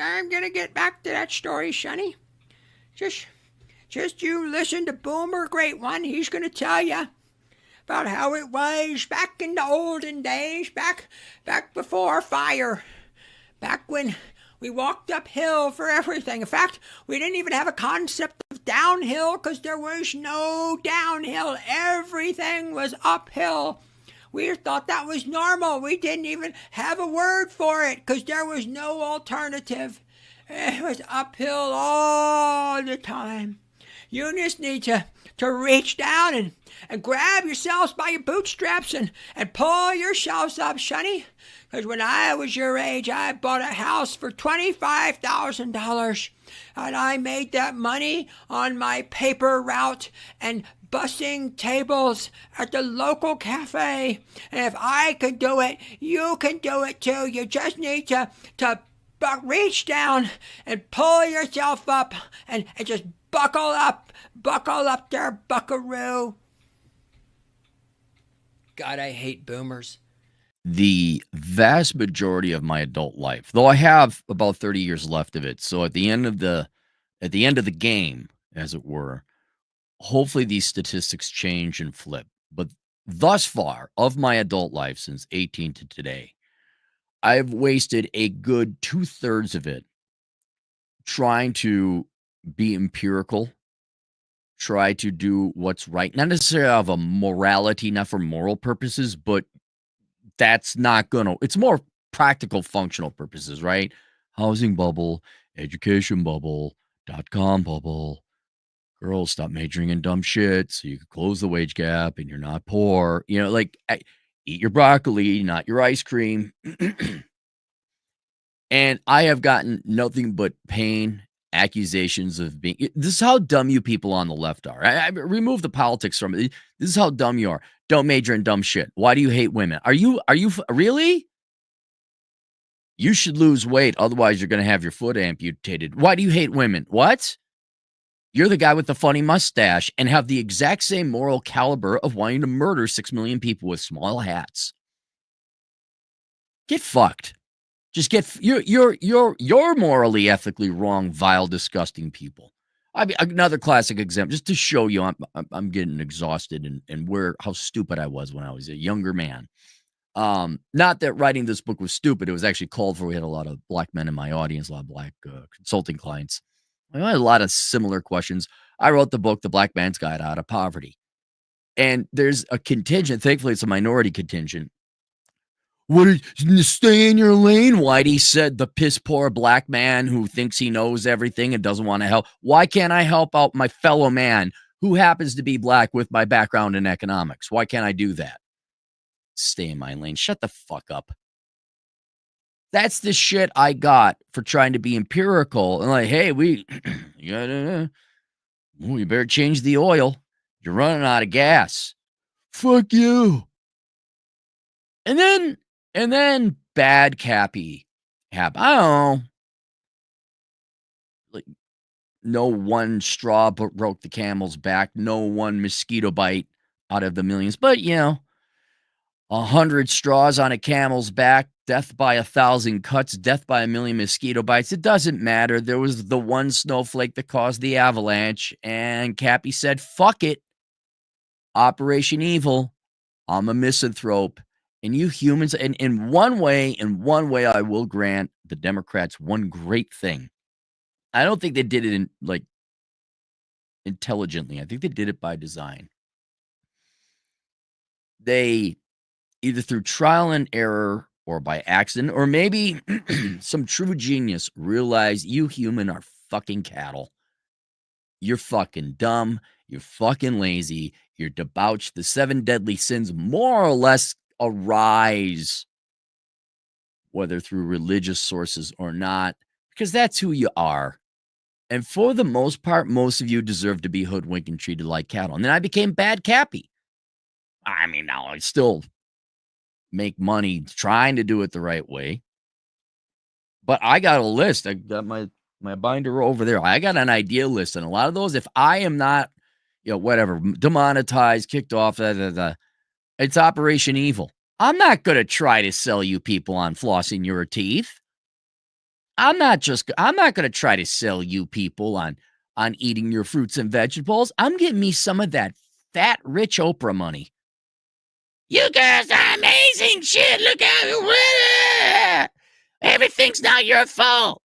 I'm going to get back to that story, Sonny. Just, just you listen to Boomer Great One. He's going to tell you about how it was back in the olden days, back before fire, back when we walked uphill for everything. In fact, we didn't even have a concept of downhill because there was no downhill. Everything was uphill. We thought that was normal. We didn't even have a word for it because there was no alternative. It was uphill all the time. You just need to reach down and grab yourselves by your bootstraps and pull yourselves up, Sonny. Because when I was your age, I bought a house for $25,000. And I made that money on my paper route and bussing tables at the local cafe. And if I could do it, you can do it too. You just need to reach down and pull yourself up and just buckle up there, buckaroo. God, I hate boomers. The vast majority of my adult life, though I have about 30 years left of it. So at the end of the game, as it were, hopefully these statistics change and flip. But thus far of my adult life since 18 to today, I've wasted a good 2/3 of it trying to be empirical, try to do what's right, not necessarily out of a morality, not for moral purposes, but that's not gonna, it's more practical, functional purposes, right? Housing bubble, education bubble, .com bubble. Girls, stop majoring in dumb shit so you can close the wage gap and you're not poor. You know, like, eat your broccoli, not your ice cream. And I have gotten nothing but pain, accusations of being. This is how dumb you people on the left are. I remove the politics from it. This is how dumb you are. Don't major in dumb shit. Why do you hate women? Are you really? You should lose weight. Otherwise, you're going to have your foot amputated. Why do you hate women? What? You're the guy with the funny mustache and have the exact same moral caliber of wanting to murder 6 million people with small hats. Get fucked. Just get, you're morally, ethically wrong, vile, disgusting people. I mean, another classic example, just to show you I'm getting exhausted and how stupid I was when I was a younger man. Not that writing this book was stupid. It was actually called for. We had a lot of black men in my audience, a lot of black consulting clients. I had a lot of similar questions. I wrote the book, The Black Man's Guide Out of Poverty. And there's a contingent, thankfully it's a minority contingent. Stay in your lane, Whitey said, the piss poor black man who thinks he knows everything and doesn't want to help. Why can't I help out my fellow man who happens to be black with my background in economics? Why can't I do that? Stay in my lane. Shut the fuck up. That's the shit I got for trying to be empirical. And like, hey, we better change the oil. You're running out of gas. Fuck you. And then bad Cappy happened. I don't know. Like, no one straw broke the camel's back. No one mosquito bite out of the millions. But, 100 straws on a camel's back, death by 1,000 cuts, death by 1,000,000 mosquito bites. It doesn't matter. There was the one snowflake that caused the avalanche, and Cappy said, fuck it. Operation Evil. I'm a misanthrope. And you humans, and in one way, I will grant the Democrats one great thing. I don't think they did it intelligently. I think they did it by design. They, either through trial and error or by accident, or maybe some true genius, realize you human are fucking cattle. You're fucking dumb. You're fucking lazy. You're debauched. The 7 deadly sins more or less arise, whether through religious sources or not, because that's who you are. And for the most part, most of you deserve to be hoodwinked and treated like cattle. And then I became bad Cappy. I mean, now I still make money trying to do it the right way. But I got a list. I got my binder over there. I got an idea list. And a lot of those, if I am not, whatever, demonetized, kicked off, it's Operation Evil. I'm not going to try to sell you people on flossing your teeth. I'm not going to try to sell you people on eating your fruits and vegetables. I'm getting me some of that fat, rich Oprah money. You guys are amazing shit. Look out. Everything's not your fault.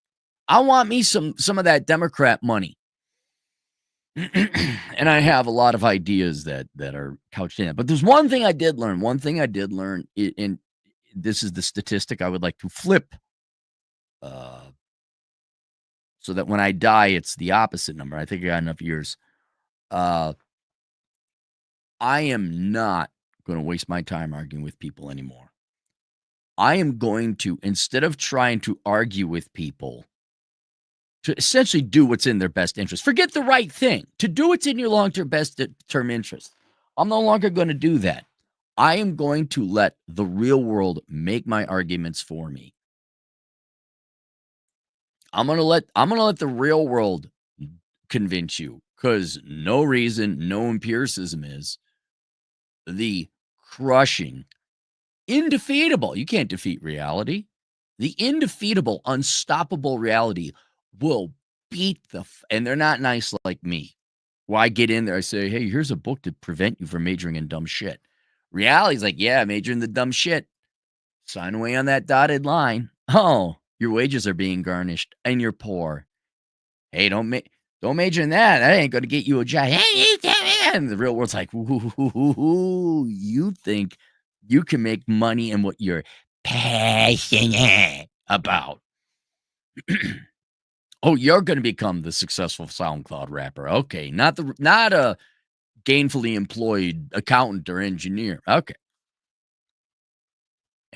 I want me some of that Democrat money. And I have a lot of ideas that are couched in it. But there's one thing I did learn. And this is the statistic I would like to flip so that when I die, it's the opposite number. I think I got enough years. I am not going to waste my time arguing with people anymore. I am going to, instead of trying to argue with people, to essentially do what's in their best interest. Forget the right thing. To do what's in your long-term best term interest. I'm no longer going to do that. I am going to let the real world make my arguments for me. I'm gonna let the real world convince you, because no reason, no empiricism is the crushing, indefeatable. You can't defeat reality. The indefeatable, unstoppable reality will beat and they're not nice like me. Well, I get in there, I say, hey, here's a book to prevent you from majoring in dumb shit. Reality's like, yeah, major in the dumb shit. Sign away on that dotted line. Oh, your wages are being garnished and you're poor. Hey, don't major in that. That ain't going to get you a job. Hey, and the real world's like, ooh, you think you can make money in what you're passionate about. Oh, you're going to become the successful SoundCloud rapper. Okay, not a gainfully employed accountant or engineer. Okay.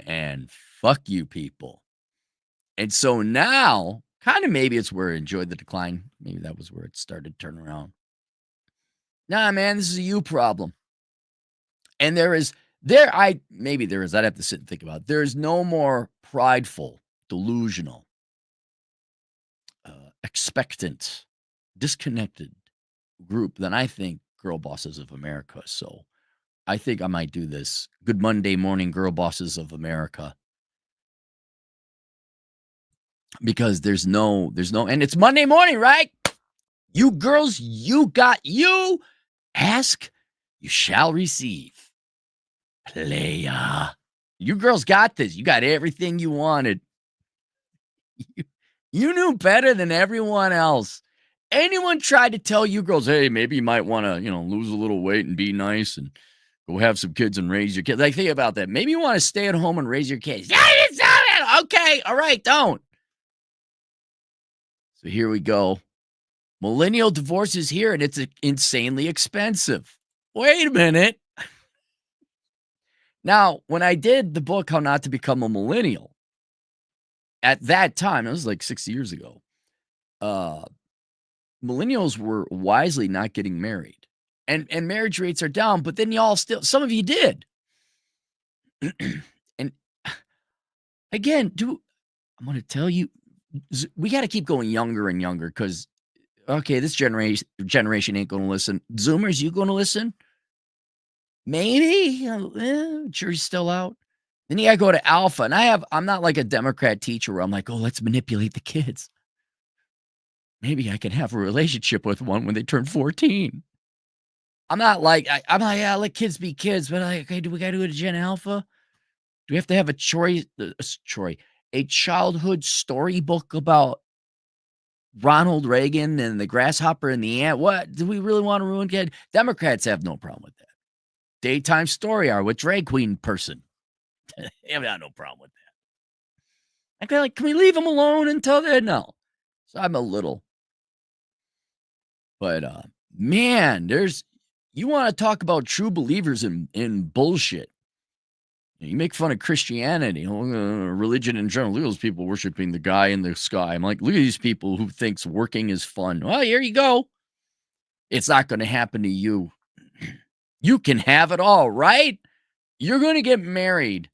And fuck you people. And so now, kind of maybe it's where I enjoyed the decline. Maybe that was where it started to turn around. Nah, man, this is a you problem. And I'd have to sit and think about it. There is no more prideful, delusional, expectant, disconnected group than I think Girlbosses of America. So I think I might do this. Good Monday morning, Girlbosses of America. Because there's no, and it's Monday morning, right? You girls, you ask, you shall receive. Playa. You girls got this. You got everything you wanted. You knew better than everyone else. Anyone tried to tell you girls, hey, maybe you might want to, lose a little weight and be nice and go have some kids and raise your kids. Like, think about that. Maybe you want to stay at home and raise your kids. Okay, all right, don't. So here we go. Millennial divorce is here, and it's insanely expensive. Wait a minute. Now, when I did the book, How Not to Become a Millennial, at that time, it was like 6 years ago, millennials were wisely not getting married. And marriage rates are down, but then some of you did. And again, I'm going to tell you, we got to keep going younger and younger because, okay, this generation ain't going to listen. Zoomers, you going to listen? Maybe. Jury's still out. Then you got to go to alpha. And I'm not like a Democrat teacher where I'm like, oh, let's manipulate the kids. Maybe I can have a relationship with one when they turn 14. I'm not like, I'm like, yeah, let kids be kids. But like, okay, do we got to go to Gen Alpha? Do we have to have a childhood storybook about Ronald Reagan and the grasshopper and the ant? What do we really want to ruin kid? Democrats have no problem with that. Daytime story hour with drag queen person. I've got no problem with that. I feel like, can we leave them alone until then? No. So I'm a little. But man, you want to talk about true believers in bullshit. You make fun of Christianity, religion in general. Look at those people worshiping the guy in the sky. I'm like, look at these people who thinks working is fun. Well, here you go. It's not going to happen to you. You can have it all, right? You're going to get married,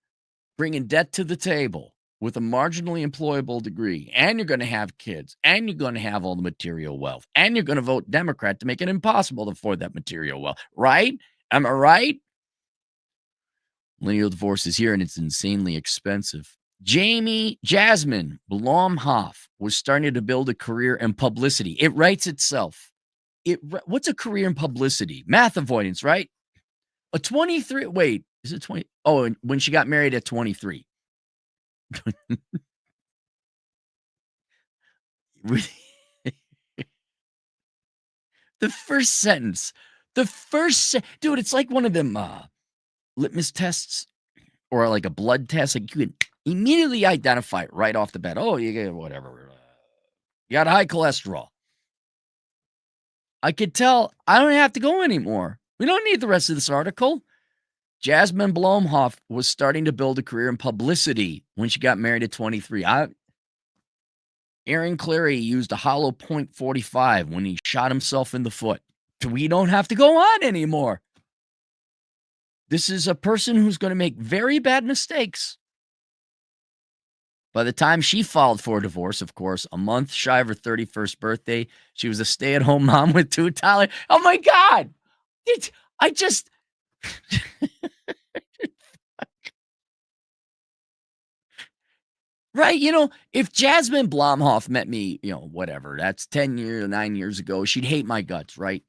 bringing debt to the table with a marginally employable degree, and you're going to have kids, and you're going to have all the material wealth, and you're going to vote Democrat to make it impossible to afford that material wealth, right? Am I right? Millennial divorce is here, and it's insanely expensive. Jasmine Blomhoff was starting to build a career in publicity. It writes itself. What's a career in publicity? Math avoidance, right? A 23. Wait, is it 20? Oh, and when she got married at 23. The first sentence. Dude, it's like one of them litmus tests or like a blood test. Like you can immediately identify it right off the bat. Oh, you get whatever. You got high cholesterol. I could tell I don't have to go anymore. We don't need the rest of this article. Jasmine Blomhoff was starting to build a career in publicity when she got married at 23. Aaron Clary used a hollow .45 when he shot himself in the foot. We don't have to go on anymore. This is a person who's going to make very bad mistakes. By the time she filed for a divorce, of course, a month shy of her 31st birthday, she was a stay-at-home mom with 2 toddlers. Oh my God! I just... Right, if Jasmine Blomhoff met me, whatever, that's 9 years ago, she'd hate my guts, right?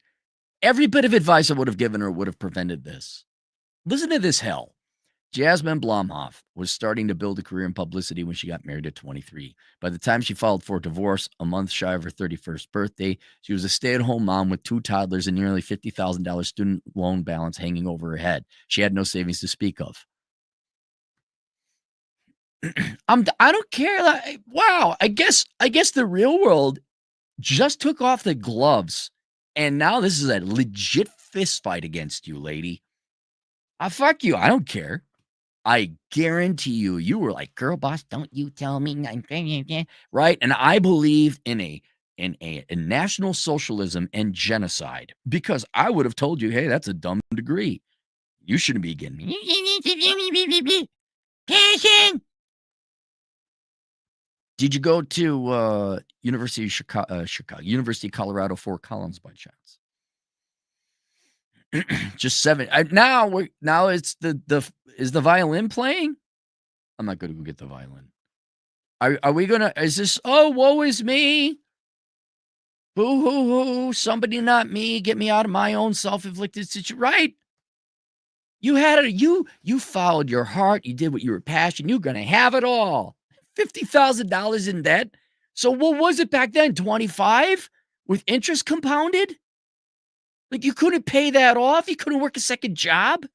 Every bit of advice I would have given her would have prevented this. Listen to this hell. Jasmine Blomhoff was starting to build a career in publicity when she got married at 23. By the time she filed for divorce, a month shy of her 31st birthday, she was a stay-at-home mom with 2 toddlers and nearly $50,000 student loan balance hanging over her head. She had no savings to speak of. I don't care. Wow. I guess the real world just took off the gloves, and now this is a legit fist fight against you, lady. Fuck you. I don't care. I guarantee you were like, girl boss, don't you tell me. Right? And I believe in a national socialism and genocide because I would have told you, hey, that's a dumb degree. You shouldn't be getting passion. Did you go to University of Chicago, University of Colorado, Fort Collins by chance? Just 7. Now it's is the violin playing? I'm not going to go get the violin. Are we gonna? Is this? Oh, woe is me. Boo hoo hoo. Somebody not me. Get me out of my own self-inflicted situation. Right? You had it. You followed your heart. You did what you were passionate. You're gonna have it all. $50,000 in debt. So what was it back then? 25 with interest compounded? Like you couldn't pay that off? You couldn't work a second job?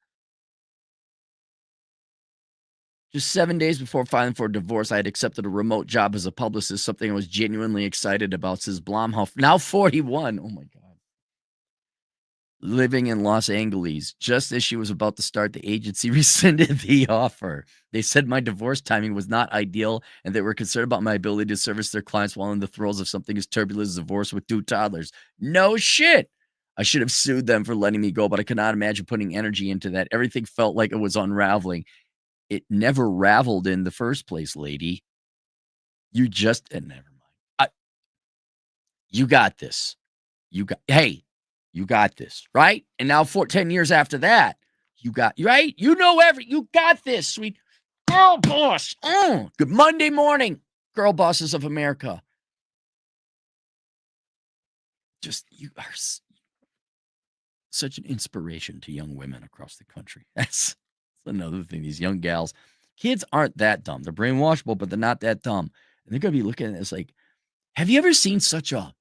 Just 7 days before filing for a divorce, I had accepted a remote job as a publicist, something I was genuinely excited about, says Blomhoff, now 41. Oh my God. Living in Los Angeles. Just as she was about to start, the agency rescinded the offer. They said my divorce timing was not ideal and they were concerned about my ability to service their clients while in the throes of something as turbulent as divorce with 2 toddlers. No shit. I should have sued them for letting me go, but I could not imagine putting energy into that. Everything felt like it was unraveling. It never raveled in the first place, lady. You just, never mind. You got this. Hey, you got this, right? And now 10 years after that, you got, right? You got this, sweet girl boss. Good Monday morning, girl bosses of America. Just, you are such an inspiration to young women across the country. That's another thing. These young gals, kids aren't that dumb. They're brainwashable, but they're not that dumb. And they're going to be looking at this like, have you ever seen such a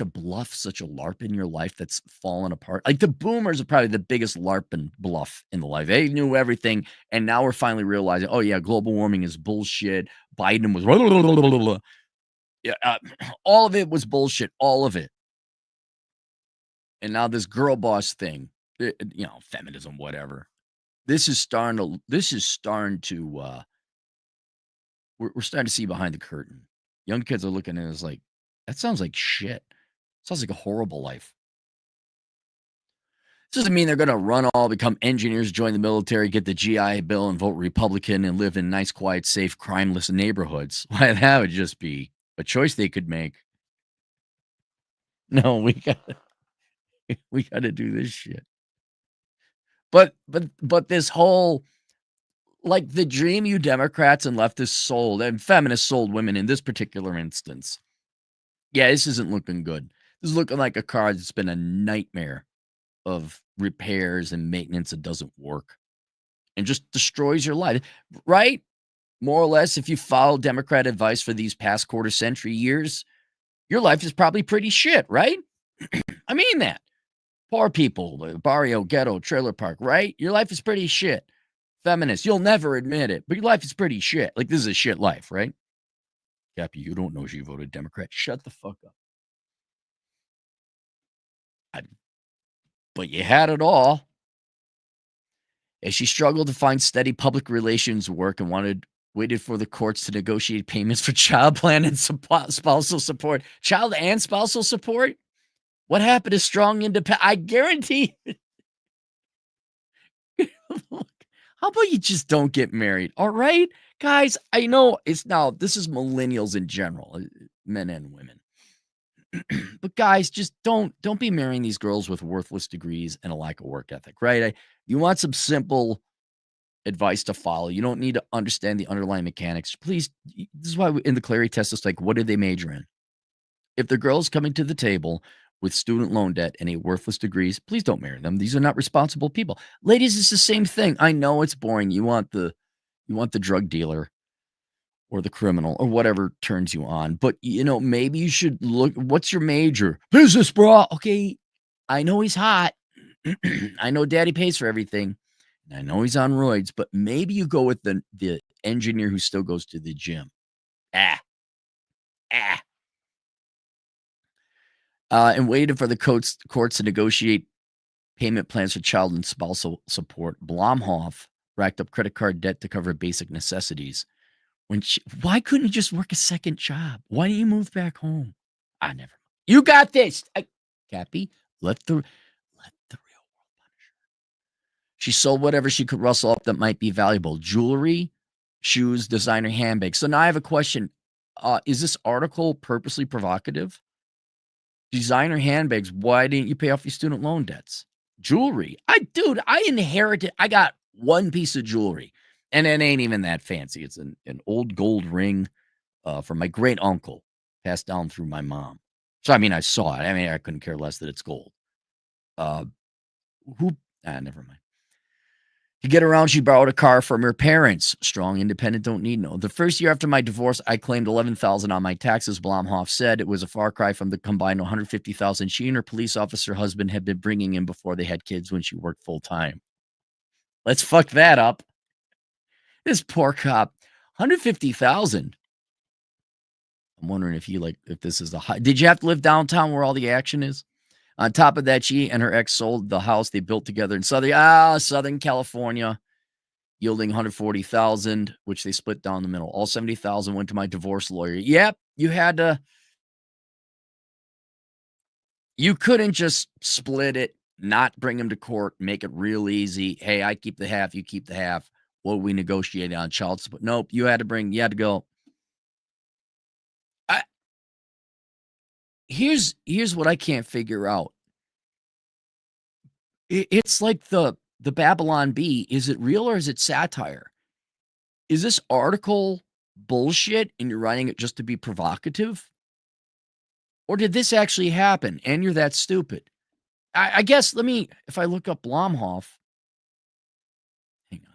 bluff, such a LARP in your life that's fallen apart? Like the boomers are probably the biggest LARP and bluff in the life. They knew everything. And now we're finally realizing, oh yeah, global warming is bullshit. Biden was, yeah, all of it was bullshit. All of it. And now this girl boss thing, feminism, whatever. This is starting to, we're starting to see behind the curtain. Young kids are looking at it as like, that sounds like shit. Sounds like a horrible life. This doesn't mean they're going to run all, become engineers, join the military, get the GI Bill, and vote Republican and live in nice, quiet, safe, crimeless neighborhoods. Why, that would just be a choice they could make. No, we got to do this shit. But this whole like the dream you Democrats and leftists sold, and feminists sold women in this particular instance. Yeah, this isn't looking good. This is looking like a car that's been a nightmare of repairs and maintenance that doesn't work and just destroys your life, right? More or less, if you follow Democrat advice for these past quarter century years, your life is probably pretty shit, right? I mean that. Poor people, barrio, ghetto, trailer park, right? Your life is pretty shit. Feminist, you'll never admit it, but your life is pretty shit. Like, this is a shit life, right? Cappy, you don't know she voted Democrat. Shut the fuck up. But you had it all. As she struggled to find steady public relations work and waited for the courts to negotiate payments for child plan and spousal support. Child and spousal support? What happened to strong independent? I guarantee. How about you just don't get married? All right, guys. I know this is millennials in general, men and women. But guys, just don't be marrying these girls with worthless degrees and a lack of work ethic, right? You want some simple advice to follow. You don't need to understand the underlying mechanics. Please, this is why in the Clary test, it's like, what did they major in? If the girl's coming to the table with student loan debt and a worthless degrees, please don't marry them. These are not responsible people. Ladies, it's the same thing. I know it's boring. You want the drug dealer or the criminal or whatever turns you on. But, maybe you should look, what's your major? Business, bro. Okay. I know he's hot. I know daddy pays for everything. And I know he's on roids, but maybe you go with the engineer who still goes to the gym. And waited for the courts to negotiate payment plans for child and spousal support. Blomhoff racked up credit card debt to cover basic necessities. Why couldn't you just work a second job? Why didn't you move back home? I never. You got this, Cappy. Let the real world punish her. She sold whatever she could rustle up that might be valuable: jewelry, shoes, designer handbags. So now I have a question: is this article purposely provocative? Designer handbags. Why didn't you pay off your student loan debts? Jewelry. I inherited. I got one piece of jewelry, and it ain't even that fancy. It's an old gold ring from my great uncle, passed down through my mom. So I saw it. I couldn't care less that it's gold. Never mind. To get around, she borrowed a car from her parents. Strong, independent, don't need no. The first year after my divorce, I claimed $11,000 on my taxes. Blomhoff said it was a far cry from the combined $150,000 she and her police officer husband had been bringing in before they had kids when she worked full time. Let's fuck that up. This poor cop, $150,000. I'm wondering if this is a high. Did you have to live downtown where all the action is? On top of that, she and her ex sold the house they built together in Southern California, yielding $140,000, which they split down the middle. All $70,000 went to my divorce lawyer. Yep, you couldn't just split it, not bring him to court, make it real easy. Hey, I keep the half, you keep the half. What we negotiated on child support? Nope, you had to go. Here's what I can't figure out. It's like the Babylon Bee. Is it real or is it satire? Is this article bullshit and you're writing it just to be provocative? Or did this actually happen and you're that stupid? I guess if I look up Blomhoff, hang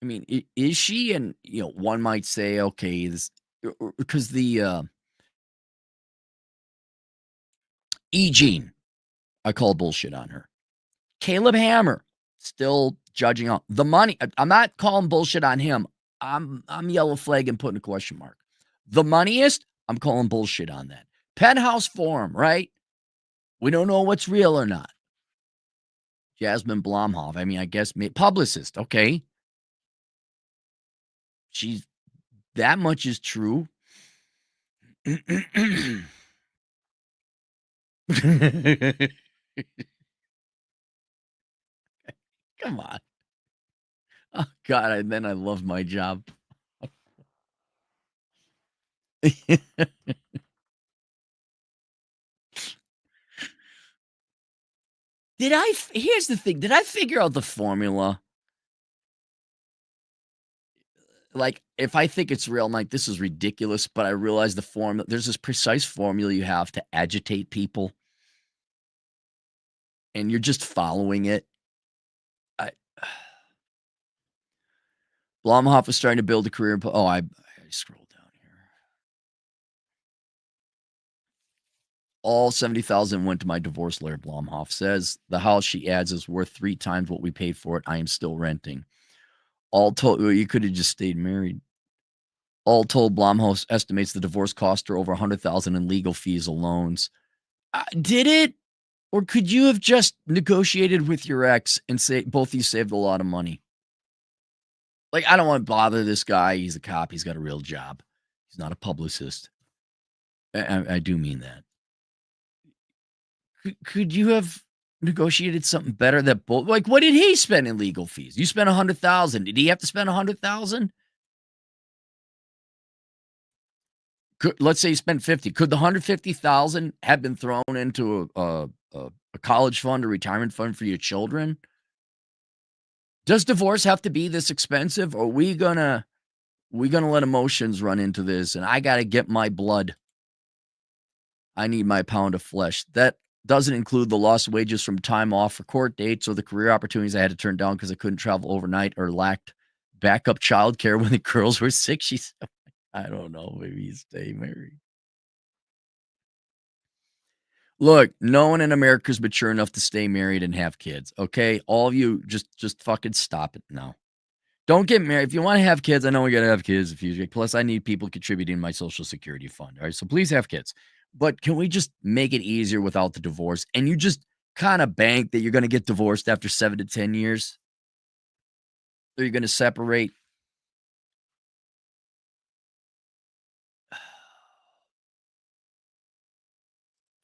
on. Is she? And, one might say, okay, this, because the E-Gene, I call bullshit on her. Caleb Hammer, still judging on the money. I'm not calling bullshit on him. I'm yellow flagging, putting a question mark. The moneyest, I'm calling bullshit on that. Penthouse Forum, right? We don't know what's real or not. Jasmine Blomhoff, I guess publicist, okay. She's that much is true. Come on. Oh God, and then I love my job. Here's the thing, did I figure out the formula? Like, if I think it's real, I'm like, "This is ridiculous," but I realize the formula there's this precise formula you have to agitate people, and you're just following it. I Blomhoff was trying to build a career in po I scrolled down here. All 70,000 went to my divorce lawyer, Blomhoff says. The house, she adds, is worth 3 times what we paid for it. I am still renting. All told, well, you could have just stayed married. All told, Blomhoff estimates the divorce cost her over 100,000 in legal fees alone. Did it? Or could you have just negotiated with your ex and say both of you saved a lot of money? Like, I don't want to bother this guy. He's a cop. He's got a real job. He's not a publicist. I do mean that. Could you have negotiated something better that both like, what did he spend in legal fees? You spent 100,000. Did he have to spend 100,000? Let's say he spent 50. Could the 150,000 have been thrown into a college fund or retirement fund for your children? Does divorce have to be this expensive? Or are we gonna let emotions run into this? And I gotta get my blood. I need my pound of flesh. That doesn't include the lost wages from time off for court dates or the career opportunities I had to turn down because I couldn't travel overnight or lacked backup childcare when the girls were sick. She said, I don't know. Maybe you stay married. Look, no one in America is mature enough to stay married and have kids. Okay, all of you, just fucking stop it now. Don't get married. If you want to have kids, I know we got to have kids. Plus, I need people contributing to my Social Security fund. All right, so please have kids. But can we just make it easier without the divorce? And you just kind of bank that you're going to get divorced after 7 to 10 years? Or you're going to separate?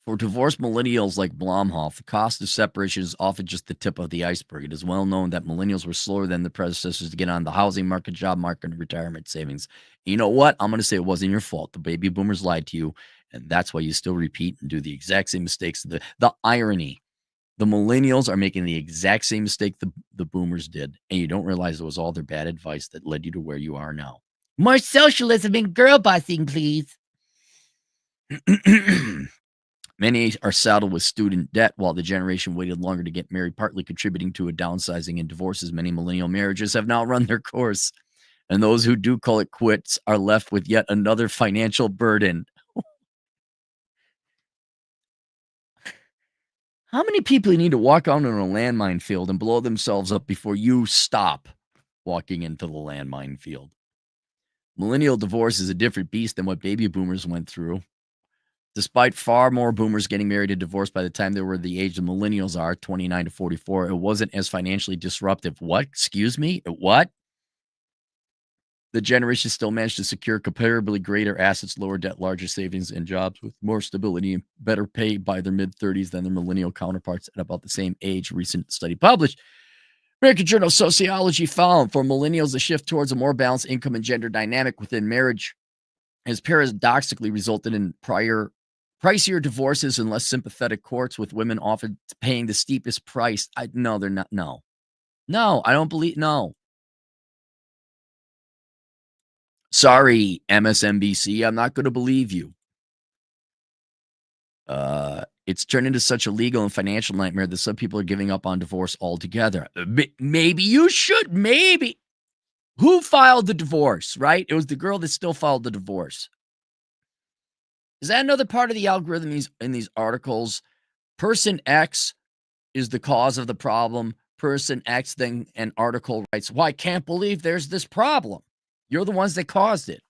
For divorced millennials like Blomhoff, the cost of separation is often just the tip of the iceberg. It is well known that millennials were slower than their predecessors to get on the housing market, job market, and retirement savings. You know what? I'm going to say it wasn't your fault. The baby boomers lied to you, and that's why you still repeat and do the exact same mistakes. The irony, the millennials are making the exact same mistake the boomers did, and you don't realize it was all their bad advice that led you to where you are now. More socialism and girl bossing, please. Many are saddled with student debt while the generation waited longer to get married, partly contributing to a downsizing in divorces. Many millennial marriages have now run their course, and those who do call it quits are left with yet another financial burden. How many people you need to walk out on a landmine field and blow themselves up before you stop walking into the landmine field? Millennial divorce is a different beast than what baby boomers went through. Despite far more boomers getting married and divorced by the time they were the age the millennials are, 29 to 44, it wasn't as financially disruptive. What? Excuse me? What? The generation still managed to secure comparably greater assets, lower debt, larger savings, and jobs with more stability and better pay by their mid-30s than their millennial counterparts at about the same age. Recent study published. American Journal of Sociology found for millennials, the shift towards a more balanced income and gender dynamic within marriage has paradoxically resulted in pricier divorces and less sympathetic courts, with women often paying the steepest price. No, they're not. No, I don't believe. No. Sorry, MSNBC. I'm not going to believe you. It's turned into such a legal and financial nightmare that some people are giving up on divorce altogether. Maybe you should. Maybe. Who filed the divorce, right? It was the girl that still filed the divorce. Is that another part of the algorithm in these articles? Person X is the cause of the problem. Person X then an article writes, well, I can't believe there's this problem. You're the ones that caused it.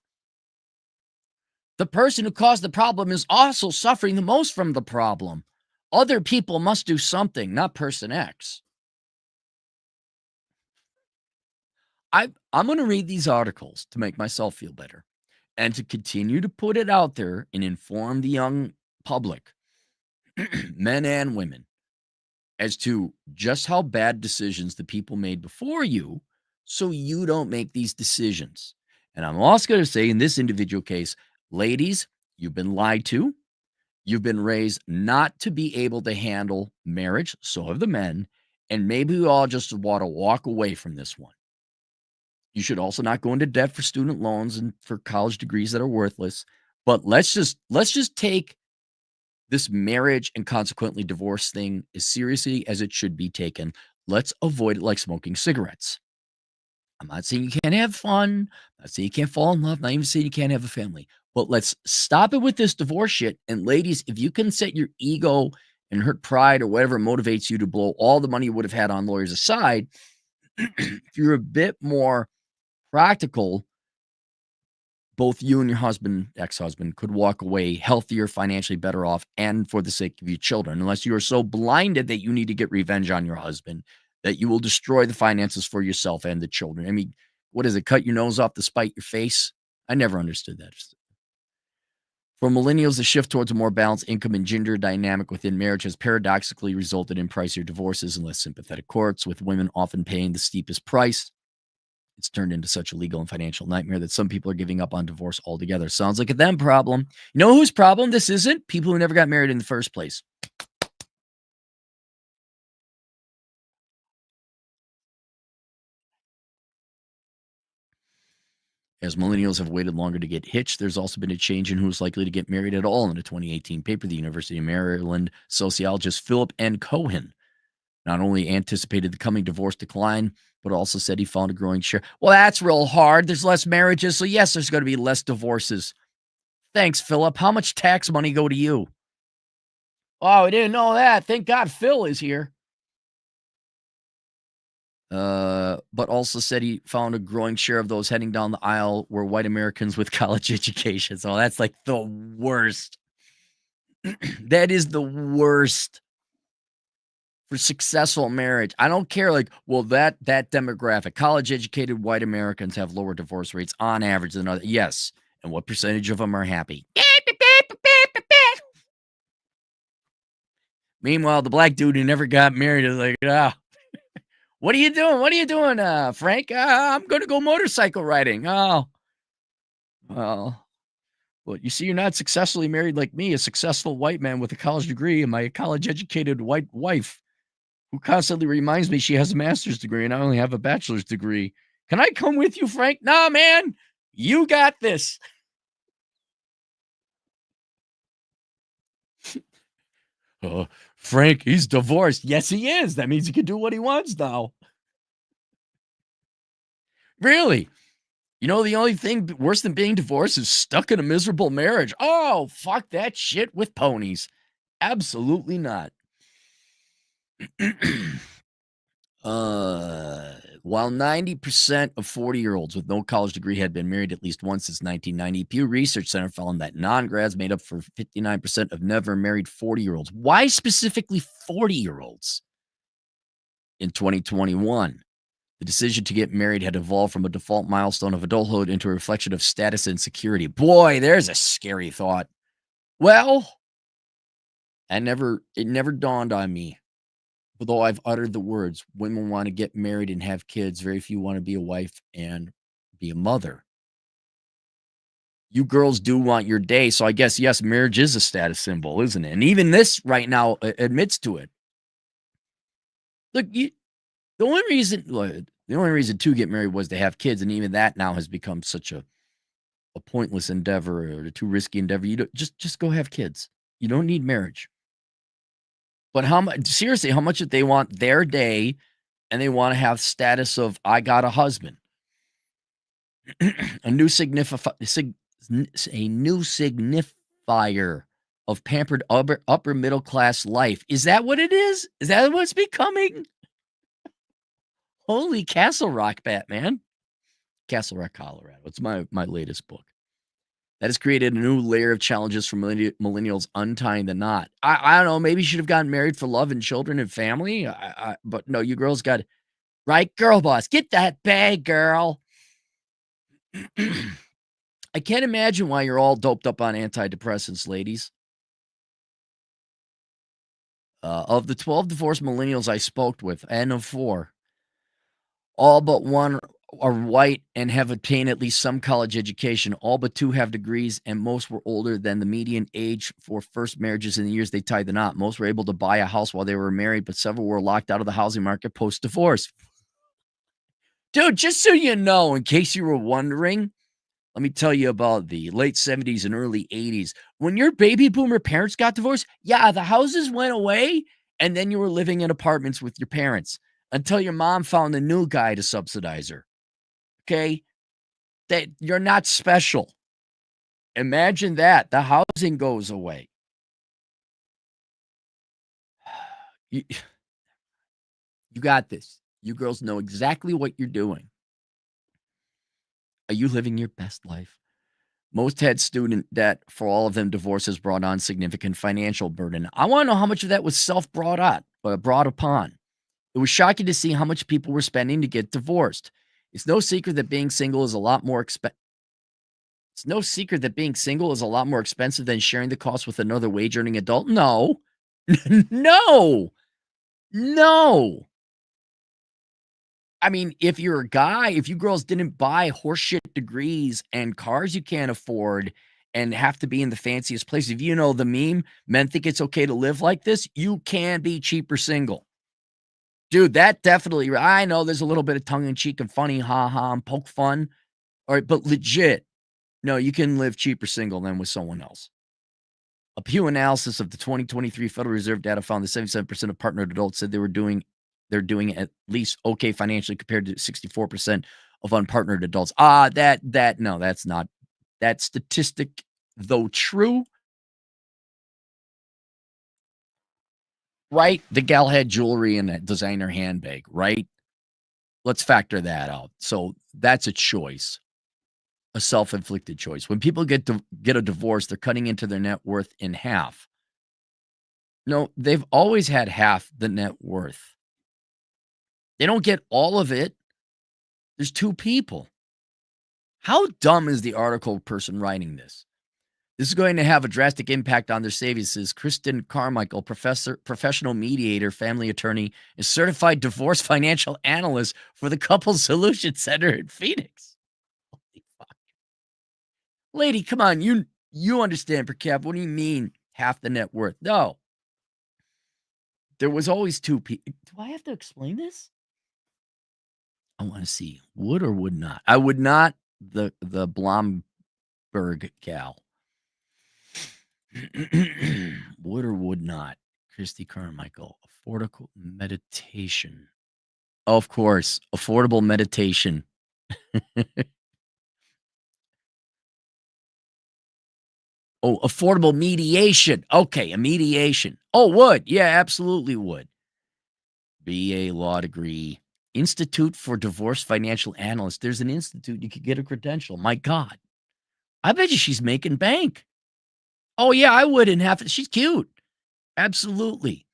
The person who caused the problem is also suffering the most from the problem. Other people must do something, not person X. I'm going to read these articles to make myself feel better and to continue to put it out there and inform the young public, men and women, as to just how bad decisions the people made before you, so you don't make these decisions. And I'm also going to say, in this individual case, ladies, you've been lied to. You've been raised not to be able to handle marriage. So have the men. And maybe we all just want to walk away from this one. You should also not go into debt for student loans and for college degrees that are worthless. But let's just take this marriage and consequently divorce thing as seriously as it should be taken. Let's avoid it like smoking cigarettes. I'm not saying you can't have fun. I'm not saying you can't fall in love. Not even saying you can't have a family. But let's stop it with this divorce shit. And ladies, if you can set your ego and hurt pride or whatever motivates you to blow all the money you would have had on lawyers aside, if you're a bit more practical, both you and your husband, ex-husband, could walk away healthier, financially better off, and for the sake of your children, unless you are so blinded that you need to get revenge on your husband, that you will destroy the finances for yourself and the children. I mean, what is it? Cut your nose off to spite your face? I never understood that. For millennials, the shift towards a more balanced income and gender dynamic within marriage has paradoxically resulted in pricier divorces and less sympathetic courts, with women often paying the steepest price. It's turned into such a legal and financial nightmare that some people are giving up on divorce altogether. Sounds like a them problem. You know whose problem this isn't? People who never got married in the first place. As millennials have waited longer to get hitched, there's also been a change in who's likely to get married at all. In a 2018 paper, the University of Maryland sociologist Philip N. Cohen not only anticipated the coming divorce decline, but also said he found a growing share. Well, that's real hard. There's less marriages, so yes, there's going to be less divorces. Thanks, Philip. How much tax money go to you? Oh, I didn't know that. Thank God Phil is here. But also said he found a growing share of those heading down the aisle were white Americans with college educations. So that's like the worst. That is the worst for successful marriage. I don't care. Like, well, that demographic, college educated white Americans have lower divorce rates on average than other. Yes. And what percentage of them are happy? Meanwhile, the black dude who never got married is like, what are you doing? What are you doing, Frank? I'm going to go motorcycle riding. Oh, well, you see, you're not successfully married like me, a successful white man with a college degree and my college educated white wife who constantly reminds me she has a master's degree and I only have a bachelor's degree. Can I come with you, Frank? Nah, man, you got this. Frank, he's divorced. Yes, he is. That means he can do what he wants now. Really? You know, the only thing worse than being divorced is stuck in a miserable marriage. Oh, fuck that shit with ponies. Absolutely not. While 90% of 40-year-olds with no college degree had been married at least once since 1990, Pew Research Center found that non-grads made up for 59% of never married 40-year-olds. Why specifically 40-year-olds? In 2021, the decision to get married had evolved from a default milestone of adulthood into a reflection of status and security. Boy, there's a scary thought. Well, it never dawned on me. Although I've uttered the words, women want to get married and have kids. Very few want to be a wife and be a mother. You girls do want your day. So I guess, yes, marriage is a status symbol, isn't it? And even this right now admits to it. Look, the only reason to get married was to have kids. And even that now has become such a pointless endeavor or a too risky endeavor. You don't just go have kids. You don't need marriage. But how much if they want their day and they want to have status of I got a husband, a new signifier of pampered upper middle class life. Is that what it is? Is that what it's becoming? Holy Castle Rock, Batman. Castle Rock, Colorado. It's my latest book. That has created a new layer of challenges for millennials untying the knot. I don't know. Maybe you should have gotten married for love and children and family. But no, you girls got right. Girl boss, get that bag, girl. I can't imagine why you're all doped up on antidepressants, ladies. Of the 12 divorced millennials I spoke with, and of 4, all but one are white and have obtained at least some college education. All but 2 have degrees, and most were older than the median age for first marriages in the years they tied the knot. Most were able to buy a house while they were married, but several were locked out of the housing market post-divorce. Dude, just so you know, in case you were wondering, let me tell you about the late 70s and early 80s. When your baby boomer parents got divorced, yeah, the houses went away, and then you were living in apartments with your parents until your mom found a new guy to subsidize her. Okay? That you're not special. Imagine that. The housing goes away. You, you got this. You girls know exactly what you're doing. Are you living your best life? Most had student debt. For all of them, divorce has brought on significant financial burden. I want to know how much of that was brought upon. It was shocking to see how much people were spending to get divorced. It's no secret that being single is a lot more expensive. It's no secret that being single is a lot more expensive than sharing the cost with another wage-earning adult. No, no, no. I mean, if you're a guy, if you girls didn't buy horseshit degrees and cars you can't afford and have to be in the fanciest place, if you know the meme, men think it's okay to live like this, you can be cheap or single. Dude, that definitely, I know there's a little bit of tongue in cheek and funny, ha and poke fun. All right, but legit, no, you can live cheap or single than with someone else. A Pew analysis of the 2023 Federal Reserve data found that 77% of partnered adults said they're doing at least okay financially compared to 64% of unpartnered adults. No, that's not that statistic, though true, right? The gal had jewelry and a designer handbag, right? Let's factor that out. So that's a choice, a self-inflicted choice. When people get a divorce, they're cutting into their net worth in half. No, they've always had half the net worth. They don't get all of it. There's 2 people. How dumb is the article person writing this? This is going to have a drastic impact on their savings, says Kristen Carmichael, professional mediator, family attorney, and certified divorce financial analyst for the Couples Solution Center in Phoenix. Holy fuck. Lady, come on, you understand per cap. What do you mean half the net worth? No. There was always 2 people. Do I have to explain this? I want to see. Would or would not? I would not. The Blomberg gal. Would or would not? Christy Carmichael. Affordable meditation. Of course. Affordable meditation. Oh, affordable mediation. Okay, a mediation. Oh, would. Yeah, absolutely would. BA law degree. Institute for Divorce Financial Analysts. There's an institute. You could get a credential. My God. I bet you she's making bank. Oh, yeah, I would in half. She's cute. Absolutely.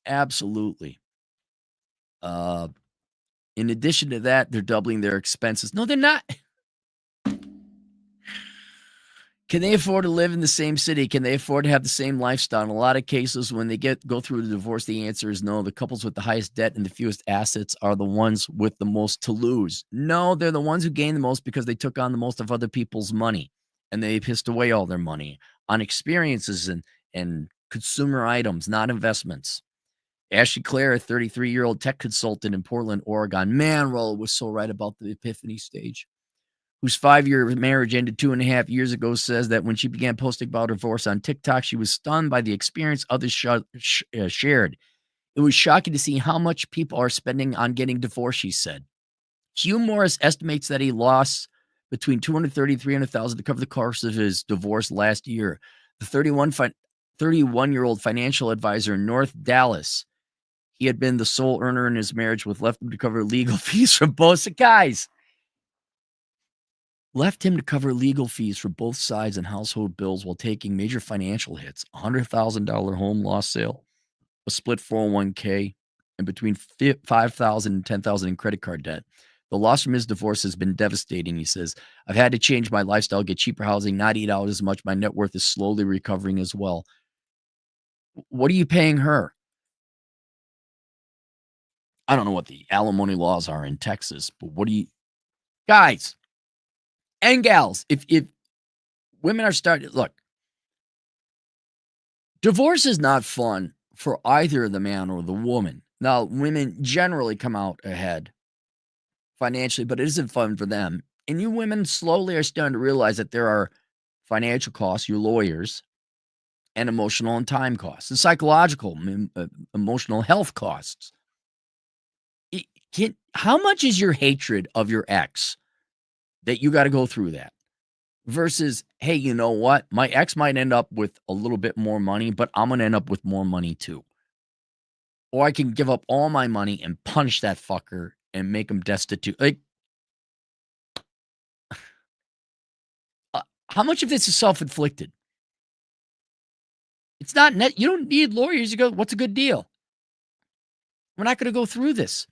Absolutely. In addition to that, they're doubling their expenses. No, they're not. Can they afford to live in the same city? Can they afford to have the same lifestyle? In a lot of cases, when they go through the divorce, the answer is no. The couples with the highest debt and the fewest assets are the ones with the most to lose. No, they're the ones who gain the most because they took on the most of other people's money and they pissed away all their money on experiences and consumer items, not investments. Ashley Clare, a 33-year-old tech consultant in Portland, Oregon. Man, Rolla was so right about the epiphany stage. Whose 5-year marriage ended 2.5 years ago, says that when she began posting about her divorce on TikTok, she was stunned by the experience others shared. It was shocking to see how much people are spending on getting divorced, she said. Hugh Morris estimates that he lost between $230,000 and $300,000 to cover the cost of his divorce last year. The 31-year-old financial advisor in North Dallas, he had been the sole earner in his marriage with left him to cover legal fees from both guys. Left him to cover legal fees for both sides and household bills while taking major financial hits, a $100,000 home loss sale, a split 401k, and between $5,000 and $10,000 in credit card debt. The loss from his divorce has been devastating, he says. I've had to change my lifestyle, get cheaper housing, not eat out as much. My net worth is slowly recovering as well. What are you paying her? I don't know what the alimony laws are in Texas, but what do you guys and gals, if women are starting look, divorce is not fun for either the man or the woman. Now, women generally come out ahead financially, but it isn't fun for them. And you women slowly are starting to realize that there are financial costs, your lawyers, and emotional and time costs, and psychological, emotional health costs. How much is your hatred of your ex that you got to go through that? Versus, hey, you know what? My ex might end up with a little bit more money, but I'm going to end up with more money too. Or I can give up all my money and punish that fucker and make him destitute. Like, how much of this is self-inflicted? It's not net. You don't need lawyers. You go, what's a good deal? We're not going to go through this.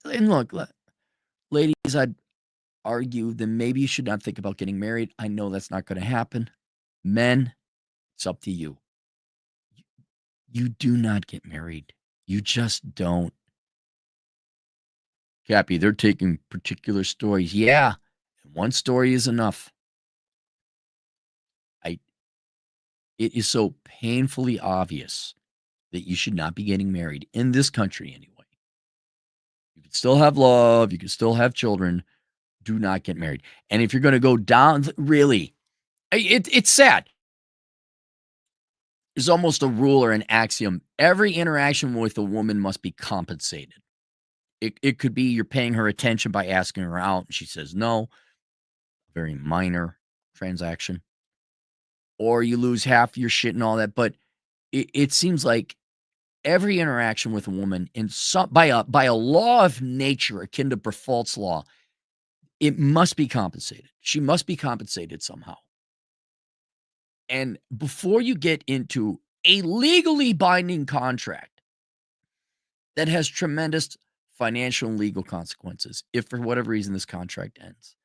And look, ladies, I'd argue that maybe you should not think about getting married. I know that's not going to happen. Men, it's up to you. You do not get married. You just don't. Cappy, they're taking particular stories. Yeah, one story is enough. It is so painfully obvious that you should not be getting married in this country anyway. You can still have love. You can still have children. Do not get married. And if you're going to go down, really, it's sad. There's almost a rule or an axiom. Every interaction with a woman must be compensated. It could be you're paying her attention by asking her out, and she says no. Very minor transaction. Or you lose half your shit and all that. But it seems like every interaction with a woman by a law of nature akin to Berfault's law, it must be compensated. She must be compensated somehow. And before you get into a legally binding contract that has tremendous financial and legal consequences, if for whatever reason this contract ends,